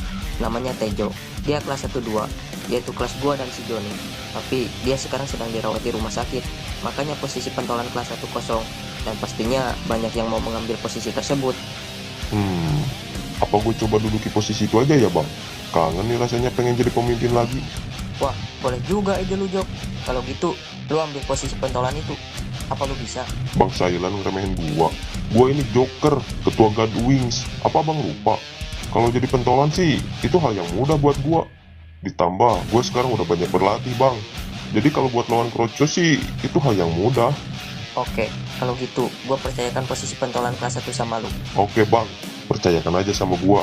Namanya Tejo. Dia kelas 1-2, yaitu kelas gua dan si Johnny. Tapi dia sekarang sedang dirawat di rumah sakit. Makanya posisi pentolan kelas 1 kosong. Dan pastinya banyak yang mau mengambil posisi tersebut. Apa gue coba duduki posisi itu aja ya bang? Kangen nih rasanya pengen jadi pemimpin lagi. Wah, boleh juga ide lu Jok. Kalau gitu, lu ambil posisi pentolan itu. Apa lu bisa? Bang Sailan ngeremehin gua. Gua ini Joker, ketua God Wings. Apa bang lupa? Kalau jadi pentolan sih, itu hal yang mudah buat gua. Ditambah, gua sekarang udah banyak berlatih bang. Jadi kalau buat lawan Kroco sih, itu hal yang mudah. Oke, kalau gitu, gua percayakan posisi pentolan kelas 1 sama lu. Oke bang, percayakan aja sama gua.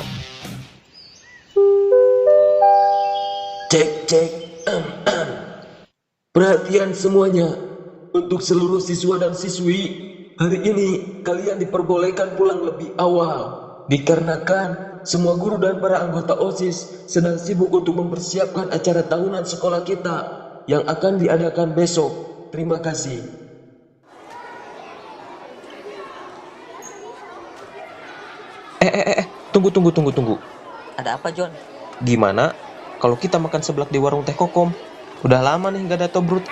Cek. Perhatian semuanya. Untuk seluruh siswa dan siswi, hari ini kalian diperbolehkan pulang lebih awal. Dikarenakan semua guru dan para anggota OSIS sedang sibuk untuk mempersiapkan acara tahunan sekolah kita yang akan diadakan besok. Terima kasih. Tunggu. Ada apa John? Gimana kalau kita makan seblak di warung Teh Kokom? Udah lama nih gak ada tobrut.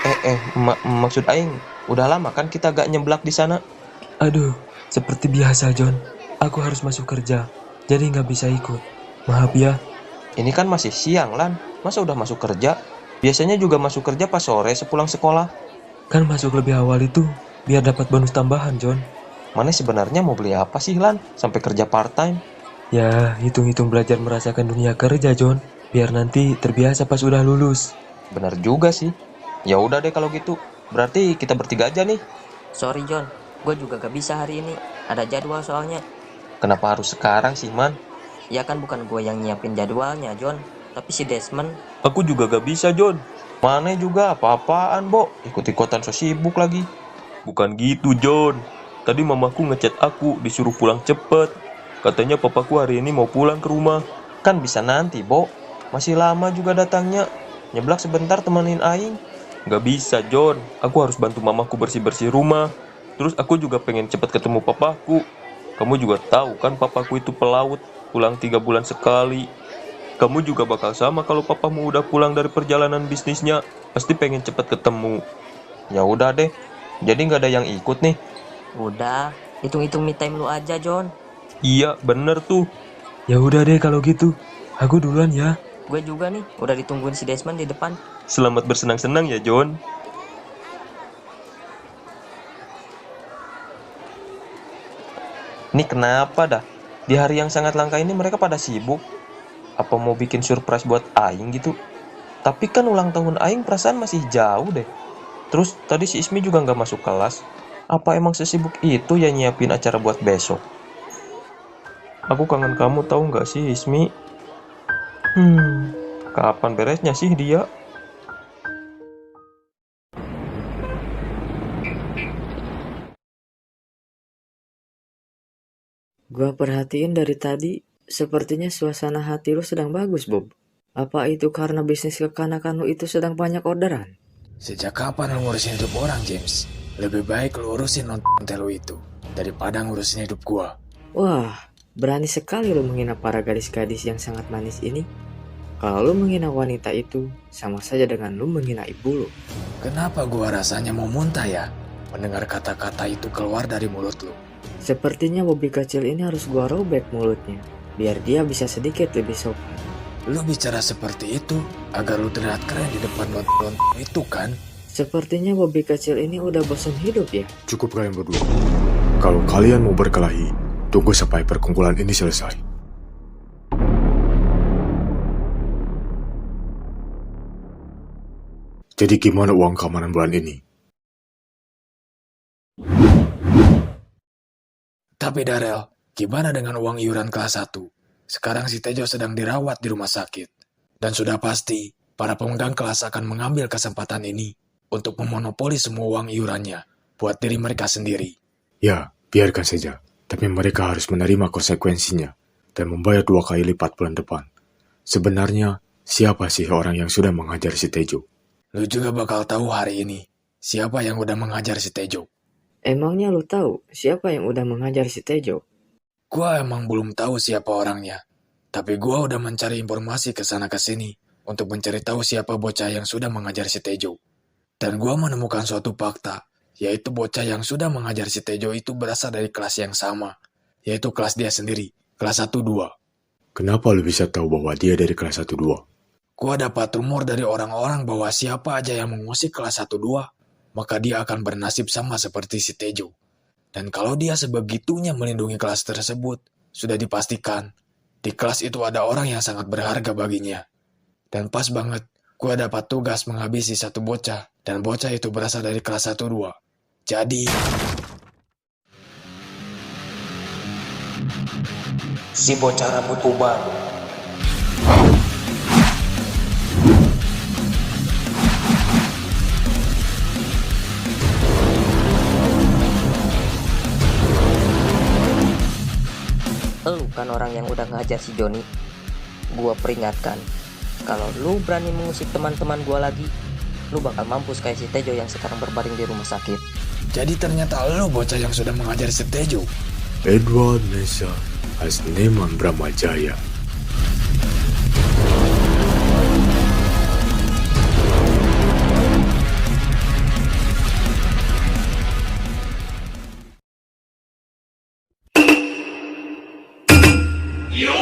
Maksud aing, udah lama kan kita gak nyeblak di sana. Aduh, seperti biasa John. Aku harus masuk kerja, jadi gak bisa ikut. Maaf ya. Ini kan masih siang Lan, masa udah masuk kerja? Biasanya juga masuk kerja pas sore sepulang sekolah. Kan masuk lebih awal itu biar dapat bonus tambahan John. Mana sebenarnya mau beli apa sih Lan? Sampai kerja part time? Ya, hitung-hitung belajar merasakan dunia kerja John. Biar nanti terbiasa pas udah lulus. Benar juga sih. Ya udah deh kalau gitu. Berarti kita bertiga aja nih. Sorry John, gue juga gak bisa hari ini. Ada jadwal soalnya. Kenapa harus sekarang sih Man? Ya kan bukan gue yang nyiapin jadwalnya John, tapi si Desmond. Aku juga gak bisa John. Mana juga apa-apaan Bo. Ikut-ikutan so sibuk lagi. Bukan gitu John. Tadi mamaku ngechat aku disuruh pulang cepet. Katanya papaku hari ini mau pulang ke rumah. Kan bisa nanti Bo. Masih lama juga datangnya. Nyeblak sebentar temenin aing. Gak bisa John, aku harus bantu mamaku bersih-bersih rumah. Terus aku juga pengen cepat ketemu papaku. Kamu juga tahu kan papaku itu pelaut, pulang 3 bulan sekali. Kamu juga bakal sama kalau papamu udah pulang dari perjalanan bisnisnya. Pasti pengen cepat ketemu. Ya udah deh, jadi gak ada yang ikut nih. Udah, hitung-hitung me time lu aja John. Iya bener tuh. Ya udah deh kalau gitu, aku duluan ya. Gue juga nih, udah ditungguin si Desmond di depan. Selamat bersenang-senang ya, John. Ini kenapa dah? Di hari yang sangat langka ini mereka pada sibuk. Apa mau bikin surprise buat Aing gitu? Tapi kan ulang tahun Aing perasaan masih jauh deh. Terus tadi si Ismi juga nggak masuk kelas. Apa emang sesibuk itu ya nyiapin acara buat besok? Aku kangen kamu tahu nggak sih Ismi? Kapan beresnya sih dia? Gua perhatiin dari tadi, sepertinya suasana hati lu sedang bagus, Bob. Apa itu karena bisnis kekanakan lu itu sedang banyak orderan? Sejak kapan lu ngurusin hidup orang, James? Lebih baik lu urusin nonton lu itu daripada ngurusin hidup gua. Wah, berani sekali lu menghina para gadis-gadis yang sangat manis ini. Kalau lu menghina wanita itu, sama saja dengan lu menghina ibu lu. Kenapa gua rasanya mau muntah ya mendengar kata-kata itu keluar dari mulut lu? Sepertinya Bobby kecil ini harus gua robek mulutnya, biar dia bisa sedikit lebih sopan. Lu bicara seperti itu agar lu terlihat keren di depan nonton itu kan? Sepertinya Bobby kecil ini udah bosan hidup ya. Cukup kalian berdua. Kalau kalian mau berkelahi, tunggu sampai perkumpulan ini selesai. Jadi gimana uang keamanan bulan ini? Tapi Darel, gimana dengan uang iuran kelas 1? Sekarang si Tejo sedang dirawat di rumah sakit. Dan sudah pasti, para pemegang kelas akan mengambil kesempatan ini untuk memonopoli semua uang iurannya buat diri mereka sendiri. Ya, biarkan saja. Tapi mereka harus menerima konsekuensinya dan membayar 2 kali lipat bulan depan. Sebenarnya, siapa sih orang yang sudah mengajar si Tejo? Lu juga bakal tahu hari ini siapa yang udah mengajar si Tejo. Emangnya lu tahu siapa yang udah mengajar si Tejo? Gua emang belum tahu siapa orangnya, tapi gua udah mencari informasi ke sana ke sini untuk mencari tahu siapa bocah yang sudah mengajar si Tejo. Dan gua menemukan suatu fakta, yaitu bocah yang sudah mengajar si Tejo itu berasal dari kelas yang sama, yaitu kelas dia sendiri, kelas 1-2. Kenapa lu bisa tahu bahwa dia dari kelas 1-2? Gua dapat rumor dari orang-orang bahwa siapa aja yang mengusik kelas 1-2, maka dia akan bernasib sama seperti si Tejo. Dan kalau dia sebegitunya melindungi kelas tersebut, sudah dipastikan, di kelas itu ada orang yang sangat berharga baginya. Dan pas banget, gua dapat tugas menghabisi satu bocah, dan bocah itu berasal dari kelas 1-2. Jadi... Si bocah rambut uban. Lu kan orang yang udah ngajar si Joni. Gua peringatkan, kalau lu berani mengusik teman-teman gua lagi, lu bakal mampus kayak si Tejo yang sekarang berbaring di rumah sakit. Jadi ternyata lu bocah yang sudah mengajar si Tejo. Edward Mesa, Hasneman Bramajaya. Yo!